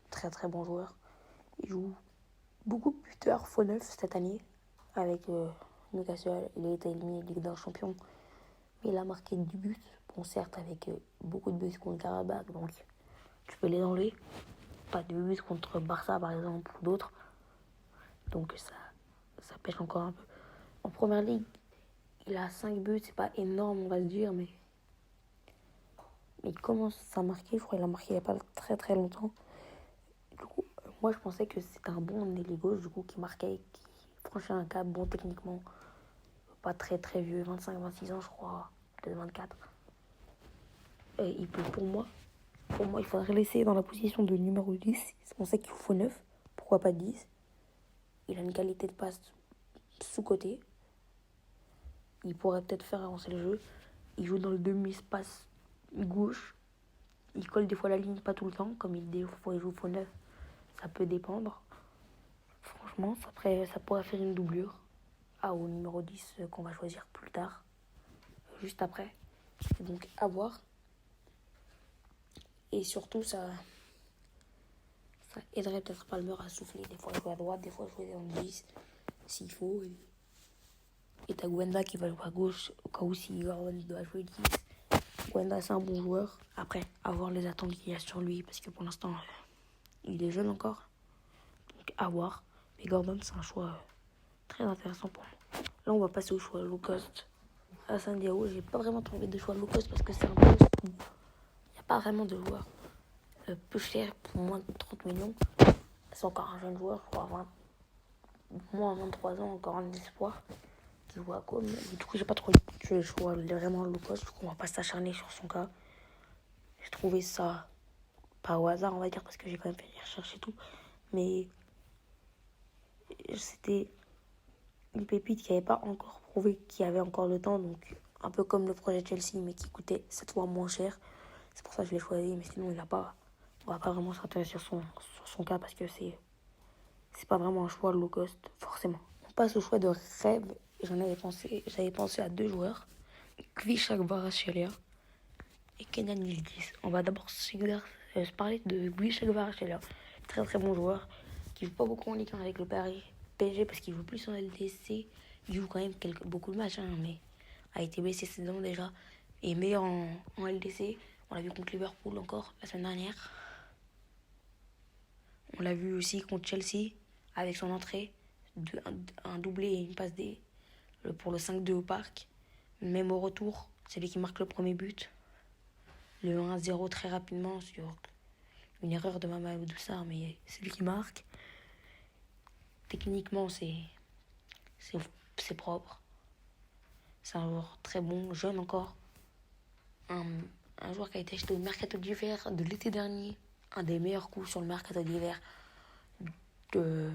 très très bon joueur. Il joue beaucoup buteur faux neuf cette année avec Newcastle. Il a été éliminé de Ligue des Champions, mais il a marqué du but. Bon, certes, avec beaucoup de buts contre Karabakh, donc tu peux les enlever. Pas de buts contre Barça par exemple ou d'autres. Donc ça pêche encore un peu. En première ligue, il a 5 buts, c'est pas énorme on va se dire, mais il commence à marquer. Je crois qu'il a marqué il n'y a pas très très longtemps. Du coup, moi je pensais que c'était un bon ailier gauche du coup qui marquait, qui franchit un cap bon techniquement. Pas très très vieux, 25-26 ans je crois, peut-être 24. Et il peut pour moi, il faudrait laisser dans la position de numéro 10. On sait qu'il faut 9, pourquoi pas 10. Il a une qualité de passe sous-côté. Il pourrait peut-être faire avancer le jeu. Il joue dans le demi-espace gauche. Il colle des fois la ligne, pas tout le temps. Comme des fois il joue faux neuf, ça peut dépendre. Franchement, ça pourrait faire une doublure. Au numéro 10 qu'on va choisir plus tard, juste après. Donc à voir. Et surtout, ça aiderait peut-être Palmer à souffler. Des fois jouer à droite, des fois jouer en 10 s'il faut. Et t'as Gwenda qui va jouer à gauche au cas où si Gordon doit jouer 10. Gwenda, c'est un bon joueur. Après, à voir les attentes qu'il y a sur lui, parce que pour l'instant, il est jeune encore. Donc à voir. Mais Gordon, c'est un choix très intéressant pour moi. Là, on va passer au choix low cost. À San Diego, j'ai pas vraiment trouvé de choix low cost parce que c'est un poste où il n'y a pas vraiment de joueurs peu cher pour moins de 30 millions. C'est encore un jeune joueur, je crois, moins de 23 ans, encore un espoir qui joue à Com. Du coup, j'ai pas trop de choix vraiment low cost. Du coup, on va pas s'acharner sur son cas. J'ai trouvé ça pas au hasard, on va dire, parce que j'ai quand même fait des recherches et tout. Mais c'était une pépite qui n'avait pas encore prouvé qu'il y avait encore le temps. Donc, un peu comme le projet Chelsea, mais qui coûtait 7 fois moins cher. C'est pour ça que je l'ai choisi. Mais sinon, on va pas vraiment s'intéresser sur son cas parce que c'est pas vraiment un choix low cost, forcément. On passe au choix de rêve. J'avais pensé à 2 joueurs. Kvishak Kvaratskhelia et Kenan Yildiz. On va d'abord se parler de Kvishak Kvaratskhelia. Très très bon joueur qui joue pas beaucoup en Ligue 1 avec le PSG parce qu'il joue plus en LDC. Il joue quand même beaucoup de matchs, mais a été blessé cette saison déjà. Et meilleur en LDC. On l'a vu contre Liverpool encore la semaine dernière. On l'a vu aussi contre Chelsea avec son entrée. Un doublé et une passe D pour le 5-2 au parc. Même au retour, c'est lui qui marque le premier but. Le 1-0 très rapidement sur une erreur de Mamadou Sarr, mais c'est lui qui marque. Techniquement, c'est propre. C'est un joueur très bon, jeune encore. Un joueur qui a été acheté au mercato d'hiver de l'été dernier. Un des meilleurs coups sur le mercato d'hiver de,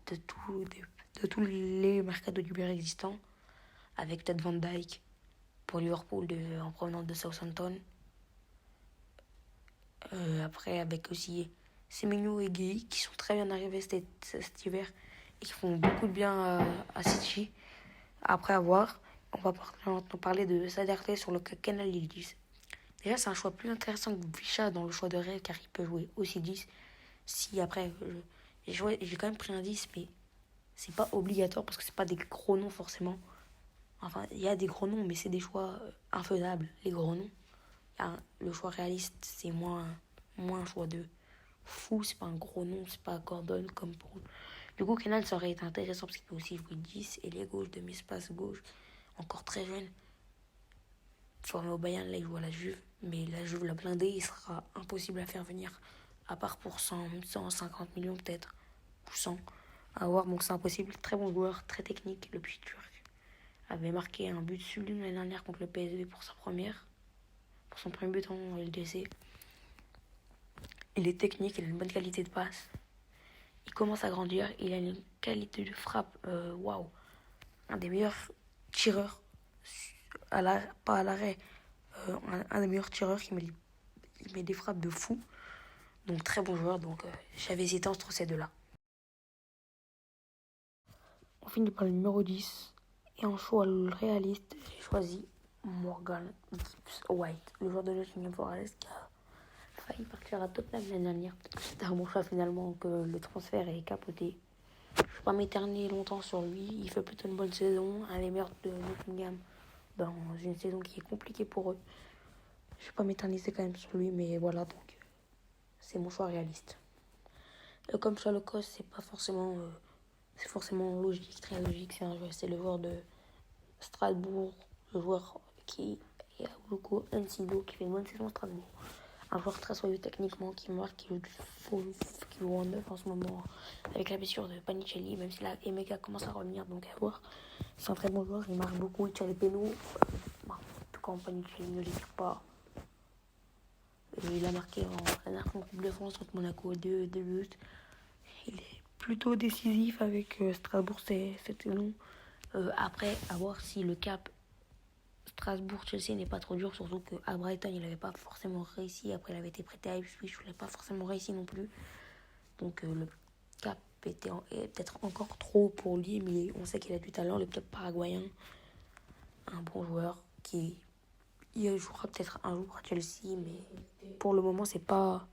de tous les mercatos d'hiver existants. Avec peut-être Van Dijk pour Liverpool en provenance de Southampton. Après, avec aussi Semenyo et Gueye qui sont très bien arrivés cet hiver et qui font beaucoup de bien à City. Après avoir, on va maintenant parler de s'adapter sur le Kenan Yildiz. Déjà, c'est un choix plus intéressant que Vicha dans le choix de rêve car il peut jouer aussi 10. Si après, j'ai quand même pris un 10, mais c'est pas obligatoire parce que c'est pas des gros noms forcément. Enfin, il y a des gros noms, mais c'est des choix infaisables, les gros noms. Le choix réaliste, c'est moins un choix de fou, c'est pas un gros nom, c'est pas Gordon comme pour. Du coup, Kenan, ça aurait été intéressant parce qu'il peut aussi jouer 10 et les gauches, demi-espace gauche, encore très jeune. Formé au Bayern, là il joue à la Juve, mais la Juve l'a blindé, il sera impossible à faire venir, à part pour 150 millions peut-être, ou 100 à voir, donc c'est impossible. Très bon joueur, très technique, le puits turc avait marqué un but sublime l'année dernière contre le PSV pour son premier but en LDC. Il est technique, il a une bonne qualité de passe. Il commence à grandir, il a une qualité de frappe, waouh. Un des meilleurs tireurs, pas à l'arrêt, un des meilleurs tireurs qui met des frappes de fou. Donc très bon joueur, donc j'avais hésité entre ces deux-là. On finit par le numéro 10. Et en choix réaliste, j'ai choisi Morgan Gibbs-White, le joueur de Nottingham Forest qui a failli partir à Tottenham l'année dernière. Peut-être que c'était un bon choix finalement, que le transfert est capoté. Je ne vais pas m'éterniser longtemps sur lui. Il fait plutôt une bonne saison. Un des meilleurs de Nottingham dans une saison qui est compliquée pour eux. Je ne vais pas m'éterniser quand même sur lui, mais voilà, donc c'est mon choix réaliste. Comme choix low cost, c'est forcément logique, très logique. C'est le joueur de Strasbourg, le joueur qui est Luko Nsido, qui fait une bonne saison à Strasbourg. Un joueur très solide techniquement, qui marque, qui joue en neuf en ce moment, avec la blessure de Panicelli, même si la Emeka commence à revenir, donc à voir. C'est un très bon joueur, il marque beaucoup, il tire les pénaux. En tout cas, Panicelli ne les tire pas. Il a marqué en Coupe de France contre Monaco 2 buts. Il est plutôt décisif avec Strasbourg cette saison. Après, à voir si le cap Strasbourg-Chelsea n'est pas trop dur, surtout qu'à Brighton, il n'avait pas forcément réussi. Après, il avait été prêté à Ipswich, il n'avait pas forcément réussi non plus. Donc, le cap est peut-être encore trop pour lui, mais on sait qu'il a du talent. Le club paraguayen, un bon joueur qui Il jouera peut-être un jour à Chelsea, mais pour le moment, c'est pas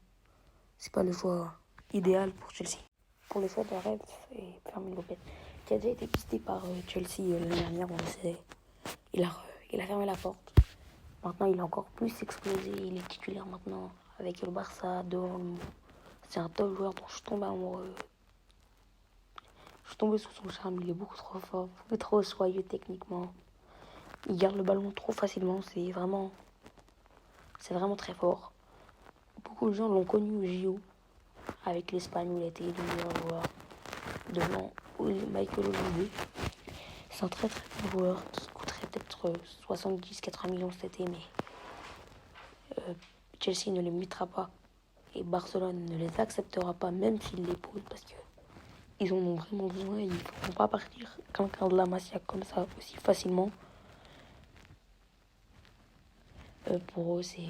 le choix idéal pour Chelsea. Pour le choix de rêve, c'est Fermin Lopez, qui a déjà été pisté par Chelsea l'année dernière, on le sait. Il a, il a fermé la porte. Maintenant, il a encore plus explosé. Il est titulaire maintenant avec le Barça devant le. C'est un top joueur dont je suis tombé amoureux. Je suis tombé sous son charme. Il est beaucoup trop fort, beaucoup trop soyeux techniquement. Il garde le ballon trop facilement. C'est vraiment très fort. Beaucoup de gens l'ont connu au JO avec l'Espagne où il a été élu meilleur joueur devant Michael Olise. C'est un très très bon joueur qui coûterait peut-être 70-80 millions cet été, mais Chelsea ne les mettra pas et Barcelone ne les acceptera pas même s'ils les posent parce que ils en ont vraiment besoin et ils ne feront pas partir quelqu'un de la Masia comme ça aussi facilement. Pour eux, c'est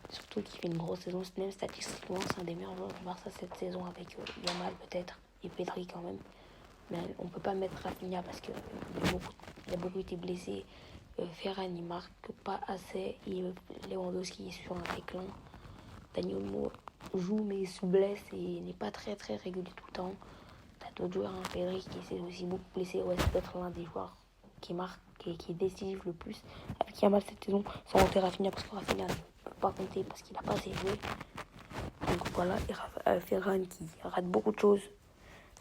surtout qu'il fait une grosse saison. Même statistiquement, c'est un des meilleurs joueurs du Barça cette saison avec Yamal peut-être et Pedri quand même. Mais on ne peut pas mettre Rafinha parce qu'il a beaucoup été blessé. Ferran il marque pas assez. Et Lewandowski est sur un déclin. Daniel Mo joue mais il se blesse et n'est pas très très régulier tout le temps. T'as d'autres joueurs, hein, Pedri qui s'est aussi beaucoup blessé. Ouais, c'est peut-être l'un des joueurs qui marque et qui est décisif le plus. Avec Yamal cette saison, sans compter Rafinha parce que Rafinha ne peut pas compter parce qu'il n'a pas assez joué. Donc voilà, et Ferran qui rate beaucoup de choses.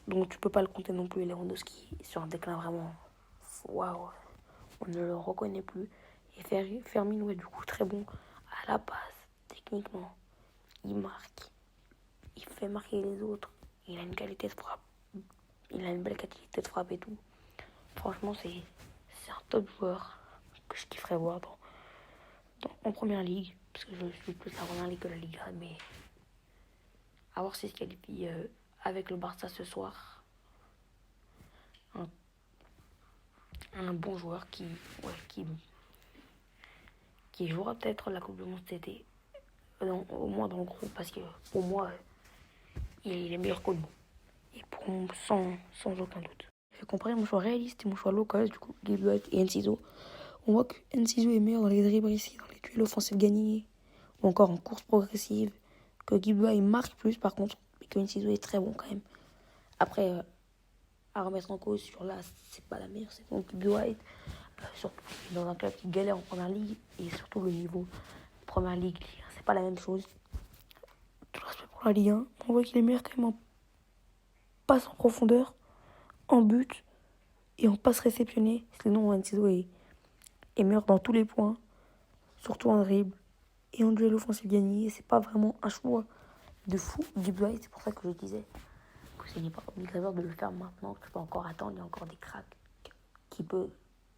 Donc tu peux pas le compter non plus. Lewandowski sur un déclin vraiment. Waouh, on ne le reconnaît plus. Et Firmino est du coup très bon à la passe, techniquement. Il marque, il fait marquer les autres. Il a une qualité de frappe. Il a une belle qualité de frappe et tout. Franchement, c'est un top joueur que je kifferais voir en première ligue. Parce que je suis plus la première ligue que la Liga. Mais à voir s'il se qualifie avec le Barça ce soir. Un bon joueur qui jouera peut-être la Coupe du Monde cet été. Au moins dans le groupe. Parce que pour moi, il est meilleur qu'Olmo. Et sans aucun doute. J'ai comparé mon choix réaliste et mon choix low cost, du coup, Gabe White et Enciso. On voit que Enciso est meilleur dans les dribbles ici, dans les duels offensifs gagnés, ou encore en course progressive. Que Gabe White marque plus par contre, mais que Enciso est très bon quand même. Après, à remettre en cause sur là, c'est pas la meilleure saison de Gabe White. Surtout dans un club qui galère en première ligue, et surtout le niveau première ligue, c'est pas la même chose. Tout le respect pour la Ligue 1, on voit qu'il est meilleur quand même en passe en profondeur, en but et en passe réceptionnée. Sinon, Enciso est meilleur dans tous les points, surtout en dribble et en duel offensif gagné. C'est pas vraiment un choix de fou du White. C'est pour ça que je disais que ce n'est pas obligatoire de le faire maintenant. Tu peux encore attendre. Il y a encore des cracks qui peuvent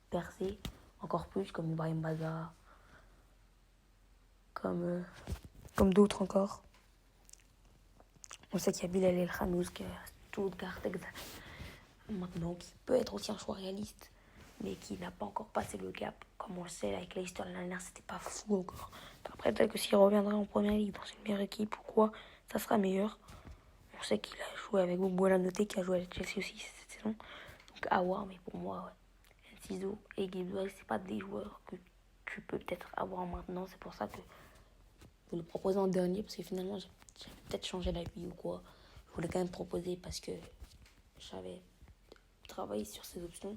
percer encore plus, comme Ibrahim Baza, comme d'autres encore. On sait qu'il y a Bilal El Khanouz qui a tout de carte exact maintenant, qui peut être aussi un choix réaliste, mais qui n'a pas encore passé le cap. Comme on le sait, avec Leicester l'année dernière, c'était pas fou encore. Après, peut-être que s'il reviendra en première ligue dans une meilleure équipe ou quoi, ça sera meilleur. On sait qu'il a joué avec Bobo-Lanoté, qui a joué à Chelsea aussi cette saison. Donc à voir, mais pour moi, ouais. Enciso et Gabriel, c'est pas des joueurs que tu peux peut-être avoir maintenant. C'est pour ça que je voulais proposer en dernier, parce que finalement, j'ai peut-être changé d'avis ou quoi. Je voulais quand même proposer parce que j'avais travaillé sur ces options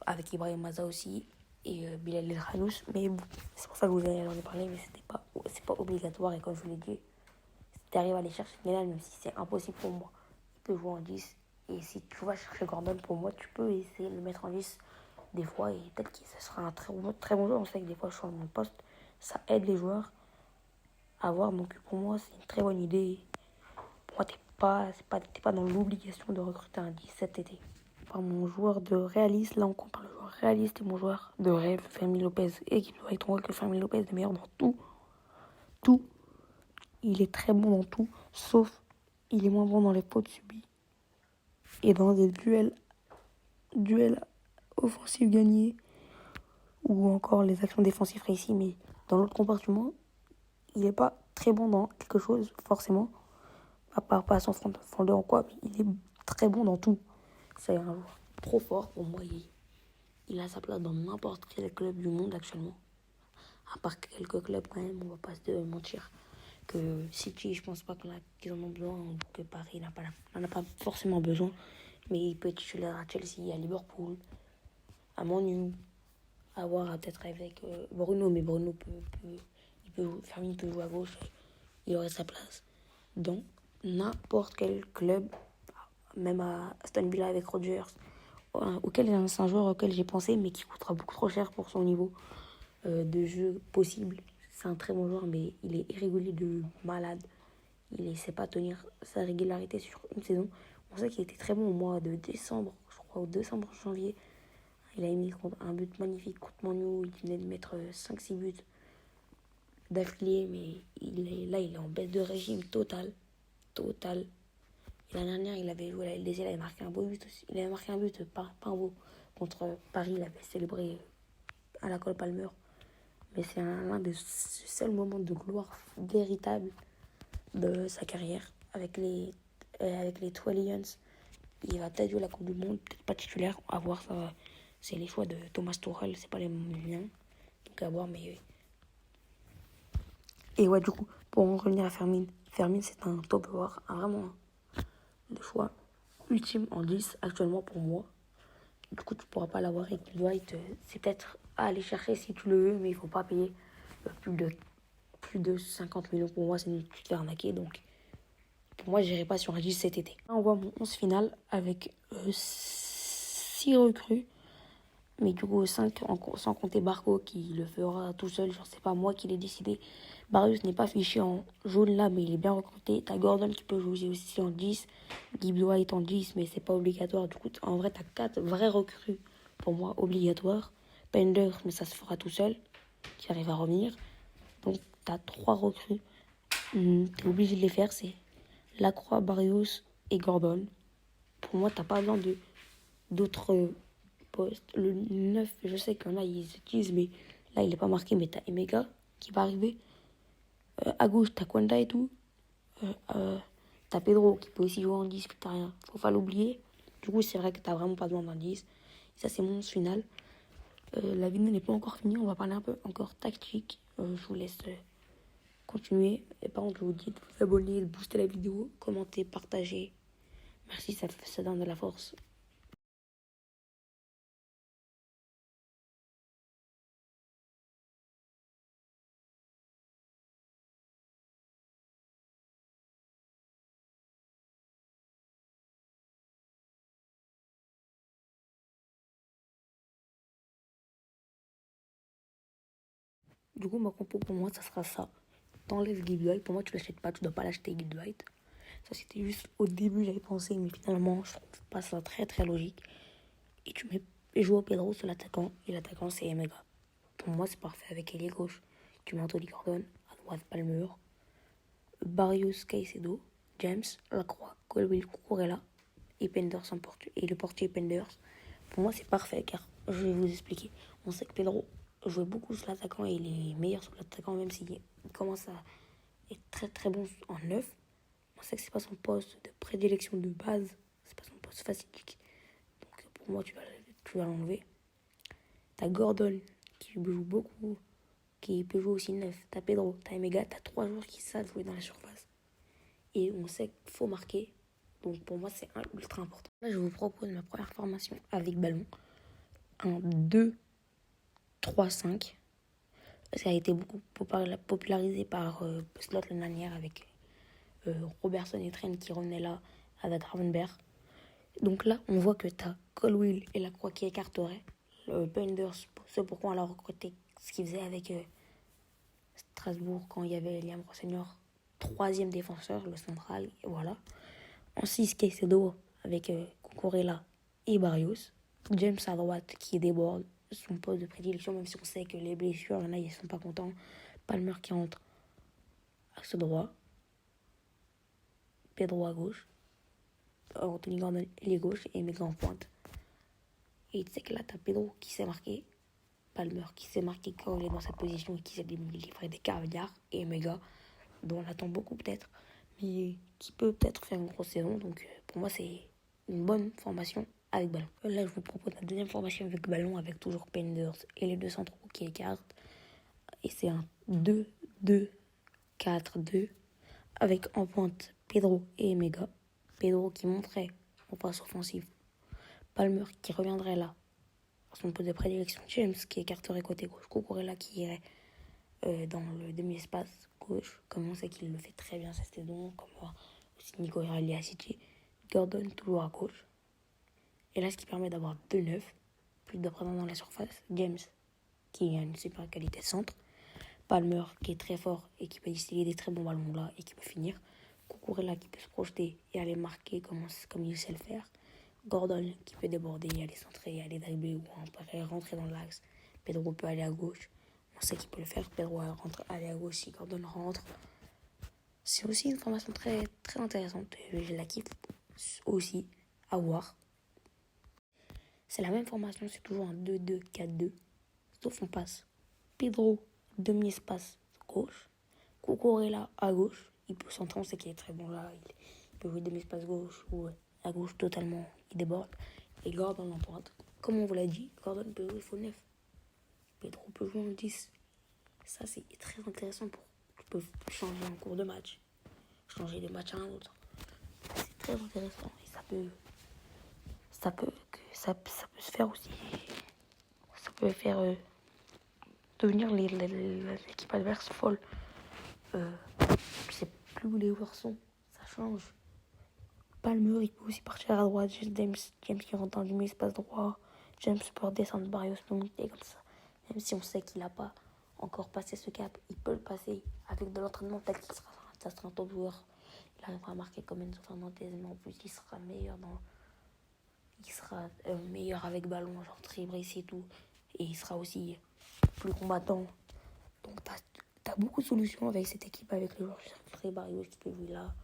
avec Ibrahim Maza aussi et Bilal El Khanouz. Mais bon, c'est pour ça que je vous en ai parlé, mais c'est pas obligatoire. Et comme je vous l'ai dit, si tu arrives à aller chercher Milan, même si c'est impossible pour moi, il peut jouer en 10. Et si tu vas chercher Gordon, pour moi, tu peux essayer de le mettre en 10 des fois. Et peut-être que ce sera un très bon joueur. On sait que des fois, je change mon poste. Ça aide les joueurs à voir. Donc pour moi, c'est une très bonne idée. Pour moi, t'es pas dans l'obligation de recruter un 10 cet été. Par mon joueur de réaliste, là on compare le joueur réaliste et mon joueur de rêve, Fermin Lopez. Et qui doit être que Fermin Lopez est meilleur dans tout. Tout. Il est très bon dans tout, sauf il est moins bon dans les fautes subies. Et dans des duels offensifs gagnés, ou encore les actions défensives réussies. Mais dans l'autre compartiment, il n'est pas très bon dans quelque chose, forcément. À part pas à son fondeur en quoi, mais il est très bon dans tout. C'est un joueur trop fort pour moi. Il a sa place dans n'importe quel club du monde actuellement. À part quelques clubs quand même, on va pas se mentir. Que City, je pense pas qu'ils en ont besoin, ou que Paris n'en a pas forcément besoin. Mais il peut être titulaire à Chelsea, à Liverpool, à Man U, à voir peut-être avec Bruno. Mais Bruno Firmino peut jouer à gauche, il aurait sa place. Dans n'importe quel club, même à Aston Villa avec Rodgers, c'est un joueur auquel j'ai pensé, mais qui coûtera beaucoup trop cher pour son niveau de jeu possible. C'est un très bon joueur, mais il est irrégulier de malade. Il ne sait pas tenir sa régularité sur une saison. On sait qu'il était très bon au mois de décembre, je crois, au décembre, janvier. Il a mis un but magnifique contre Manu. Il venait de mettre 5-6 buts d'affilée, mais il est en baisse de régime total. Total. Et l'année dernière, il avait joué à la LDC, il avait marqué un beau but aussi. Il avait marqué un but, pas un beau, contre Paris. Il avait célébré à la Cole Palmer. Mais c'est l'un des seuls moments de gloire véritable de sa carrière avec les Trois Lions. Il va peut-être jouer la Coupe du Monde, peut-être pas titulaire, à voir ça. C'est les choix de Thomas Tuchel, c'est pas les miens. Donc à voir, mais. Et ouais, du coup, pour en revenir à Fermin, c'est un top joueur, vraiment le choix ultime en 10 actuellement pour moi. Du coup, tu pourras pas l'avoir et c'est peut-être à aller chercher si tu le veux, mais il faut pas payer plus de 50 millions pour moi, tu te fais arnaquer. Donc, pour moi, j'irai pas sur un 10 cet été. Là, on voit mon 11 final avec 6 recrues. Mais du coup, 5 sans compter Barco qui le fera tout seul. Genre, c'est pas moi qui l'ai décidé. Barrios n'est pas fiché en jaune là, mais il est bien recruté. T'as Gordon qui peut jouer aussi en 10. Gibbs White en 10, mais c'est pas obligatoire. Du coup, en vrai, t'as 4 vrais recrues pour moi obligatoires. Penders, mais ça se fera tout seul, qui arrive à revenir. Donc, t'as 3 recrues. T'es obligé de les faire. C'est Lacroix, Barrios et Gordon. Pour moi, t'as pas besoin d'autres postes. Le 9, je sais qu'il y en a, ils utilisent, mais là, il n'est pas marqué. Mais t'as Emeka qui va arriver. À gauche, t'as Kwanda et tout. T'as Pedro qui peut aussi jouer en 10, t'as rien. Faut pas l'oublier. Du coup, c'est vrai que t'as vraiment pas besoin d'un 10. Ça, c'est mon final. La vidéo n'est pas encore finie. On va parler un peu encore tactique. Je vous laisse continuer. Et par contre, je vous dis de vous abonner, de booster la vidéo, commenter, partager. Merci, ça donne de la force. Du coup, ma compo pour moi, ça sera ça. T'enlèves Gibbs White. Pour moi, tu l'achètes pas. Tu dois pas l'acheter, Gibbs White. Ça, c'était juste au début, j'avais pensé. Mais finalement, je trouve pas ça très, très logique. Et tu mets Joao Pedro sur l'attaquant. Et l'attaquant, c'est Emega. Pour moi, c'est parfait avec ailier gauche. Tu mets Anthony Gordon. À droite, Palmer. Barrios, Caicedo. James, Lacroix, Colwill, Cucurella. Et Penders et le portier Penders. Pour moi, c'est parfait car je vais vous expliquer. On sait que Pedro jouait beaucoup sur l'attaquant et il est meilleur sur l'attaquant, même s'il commence à être très très bon en neuf. On sait que c'est pas son poste de prédilection de base, c'est pas son poste fatidique. Donc pour moi, tu vas l'enlever. T'as Gordon qui joue beaucoup, qui peut jouer aussi neuf. T'as Pedro, t'as Emega, t'as 3 joueurs qui savent jouer dans la surface. Et on sait qu'il faut marquer. Donc pour moi, c'est ultra important. Là, je vous propose ma première formation avec ballon. Un 2-3-5. Ça a été beaucoup popularisé par Slot l'année dernière avec Robertson et Trent qui revenaient là avec Gravenberg. Donc là, on voit que tu as Colwill et Lacroix qui écarteraient. Penders, ce pourquoi on l'a recruté, ce qu'il faisait avec Strasbourg quand il y avait Liam Rossenior, 3e défenseur, le central, et voilà. En 6, Caicedo avec Cucurella et Barrios. James à droite qui déborde, son poste de prédilection, même si on sait que les blessures, il y en a, ils sont pas contents. Palmer qui entre axe droit. Pedro à gauche. Anthony Gordon ailier gauche et Emega en pointe. Et tu sais que là, t'as Pedro qui s'est marqué. Palmer qui s'est marqué quand il est dans cette position et qui s'est livré des caviars. Et Emega, dont on attend beaucoup peut-être, mais qui peut peut-être faire une grosse saison. Donc pour moi, c'est une bonne formation avec ballon. Là, je vous propose la deuxième formation avec ballon, avec toujours Penders et les deux centraux qui écartent. Et c'est un 2-2-4-2 avec en pointe Pedro et Emega. Pedro qui monterait en passe offensive. Palmer qui reviendrait là. Son poste de prédilection. James qui écarterait côté gauche. Cucurella qui irait dans le demi-espace gauche. Comme on sait qu'il le fait très bien cette saison. Comme aussi Nico Iliasic. Gordon toujours à gauche. Et là, ce qui permet d'avoir 2-9. Plus de présence dans la surface. James qui a une super qualité de centre. Palmer qui est très fort et qui peut distiller des très bons ballons là et qui peut finir. Cucurella qui peut se projeter et aller marquer comme il sait le faire. Gordon qui peut déborder, aller centrer, aller dribbler ou rentrer dans l'axe. Pedro peut aller à gauche. On sait qu'il peut le faire. Pedro aller à gauche si Gordon rentre. C'est aussi une formation très, très intéressante. Je la kiffe aussi à voir. C'est la même formation, c'est toujours un 2-2-4-2. Sauf on passe Pedro, demi-espace gauche. Cucurella à gauche. Il peut centrer, on sait qu'il est très bon là. Il peut jouer demi-espace gauche ou à gauche totalement. Il déborde. Et Gordon en pointe. Comme on vous l'a dit, Gordon peut jouer faux 9. Pedro peut jouer en 10. Ça, c'est très intéressant pour tu peux changer en cours de match. Changer de match à un autre. C'est très intéressant. Et ça peut se faire aussi. Ça peut faire devenir l'équipe adverse folle. Je sais plus où les joueurs sont. Ça change. Palmer, il peut aussi partir à droite. James qui rentre dans le espace droit. James peut redescendre Barrios monter comme ça. Même si on sait qu'il n'a pas encore passé ce cap, il peut le passer avec de l'entraînement. Peut-être qu'il sera, ça sera un top joueur. Il arrivera à marquer comme Enzo Fernandez, mais en plus il sera meilleur meilleur avec ballon, genre dribble et tout. Et il sera aussi plus combattant. Donc t'as beaucoup de solutions avec cette équipe, avec le joueur très Barrios qui peut jouer là,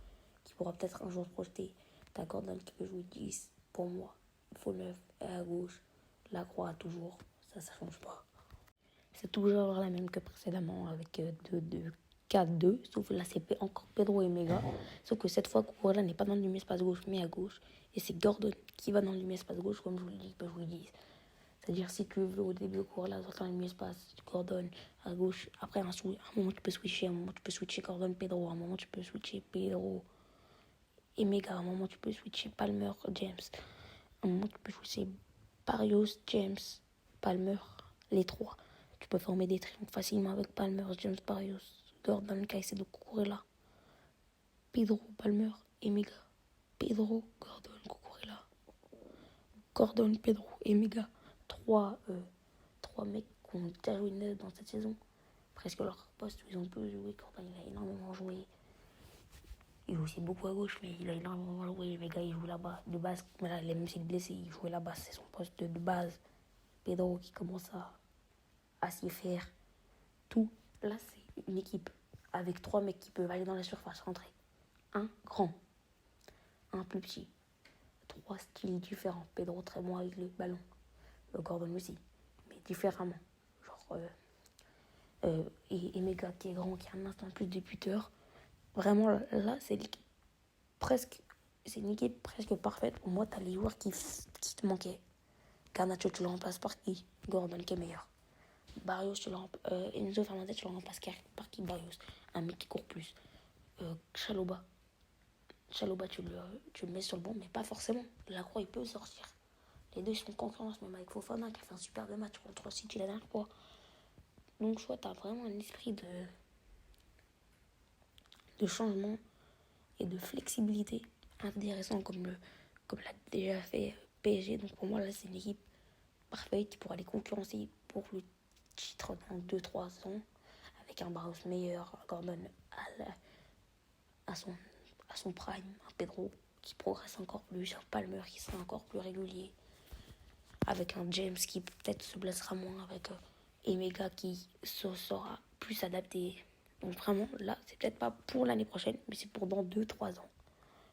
qui pourra peut-être un jour se projeter. T'as Gordon qui peut jouer 10 pour moi. Faux 9 et à gauche. La croix toujours. Ça change pas. C'est toujours la même que précédemment avec 2-4-2. Sauf là, c'est encore Pedro et Mega. Sauf que cette fois, Cucurella n'est pas dans le espace gauche, mais à gauche. Et c'est Gordon qui va dans le espace gauche, comme je vous le dis, il peut jouer 10. C'est-à-dire, si tu veux au début, Cucurella dans le espace, Gordon à gauche. Après, à un moment, tu peux switcher. À un moment, tu peux switcher Gordon, Pedro. À un moment, tu peux switcher Pedro et Mega. À un moment, tu peux switcher Palmer, James. À un moment, tu peux switcher Barrios, James, Palmer, les trois. Tu peux former des triangles facilement avec Palmer, James, Barrios, Gordon, Caicedo, Cucurella. Pedro, Palmer et Mega. Pedro, Gordon, Cucurella. Gordon, Pedro et Mega. Trois mecs qui ont déjà joué dans cette saison. Presque leur poste, ils ont peu joué. Gordon, il a énormément joué. Il joue aussi beaucoup à gauche, mais il a énormément joué. Mega, il joue là-bas de base. Même s'il est blessé, il jouait là-bas. C'est son poste de base. Pedro qui commence à s'y faire tout. Là, c'est une équipe avec trois mecs qui peuvent aller dans la surface, rentrer. Un grand, un plus petit. Trois styles différents. Pedro très bon avec le ballon. Gordon aussi, mais différemment. Genre, et Mega qui est grand, qui a un instant plus de buteur. Vraiment, là, c'est une équipe presque parfaite. Pour moi, t'as les joueurs qui te manquaient. Garnacho, tu le remplaces par qui? Gordon qui est meilleur. Barrios, Enzo Fernandez, tu le remplaces par qui? Barrios, un mec qui court plus. Chaloba, tu le mets sur le banc, mais pas forcément. Lacroix, il peut sortir. Les deux sont en concurrence, même avec Fofana qui a fait un superbe match contre City la dernière fois. Donc, soit tu as vraiment un esprit de changement et de flexibilité intéressant comme l'a déjà fait PSG. Donc, pour moi, là, c'est une équipe parfaite qui pourra les concurrencer pour le titre dans 2-3 ans. Avec un Barros meilleur, Gordon à son prime, un Pedro qui progresse encore plus, un Palmer qui sera encore plus régulier, avec un James qui peut-être se blessera moins, avec Emega qui saura plus s'adapter. Donc vraiment, là, c'est peut-être pas pour l'année prochaine, mais c'est pour dans 2-3 ans,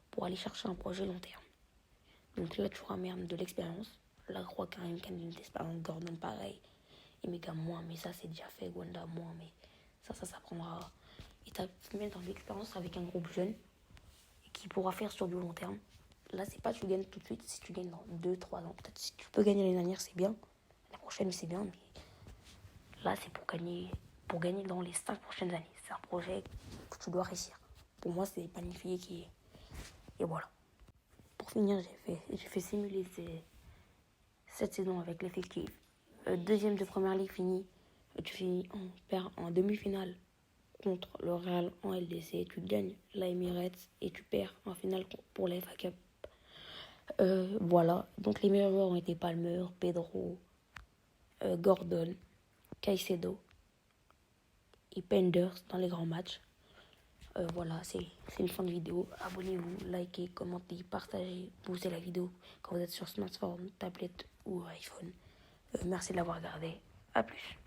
pour aller chercher un projet long terme. Donc là, tu auras même de l'expérience. Là, je crois qu'un une d'expérience, Gordon pareil, Emega moins, mais ça c'est déjà fait, Wanda moins, mais ça prendra. Et tu as même dans l'expérience avec un groupe jeune qui pourra faire sur du long terme. Là, c'est pas tu gagnes tout de suite, si tu gagnes dans 2-3 ans. Peut-être si tu peux gagner l'année dernière, c'est bien. L'année prochaine, c'est bien, mais là, c'est pour gagner pour gagner dans les 5 prochaines années. C'est un projet que tu dois réussir. Pour moi, c'est planifié et voilà. Pour finir, j'ai fait simuler cette saison avec l'effectif. Deuxième de première ligue fini. Tu finis en demi-finale contre le Real en LDC. Tu gagnes la Emirates et tu perds en finale pour la FA Cup. Voilà. Donc les meilleurs joueurs ont été Palmer, Pedro, Gordon, Caicedo et Penders dans les grands matchs. Voilà, c'est une fin de vidéo. Abonnez-vous, likez, commentez, partagez, poussez la vidéo quand vous êtes sur smartphone, tablette ou iPhone. Merci de l'avoir regardé. A plus.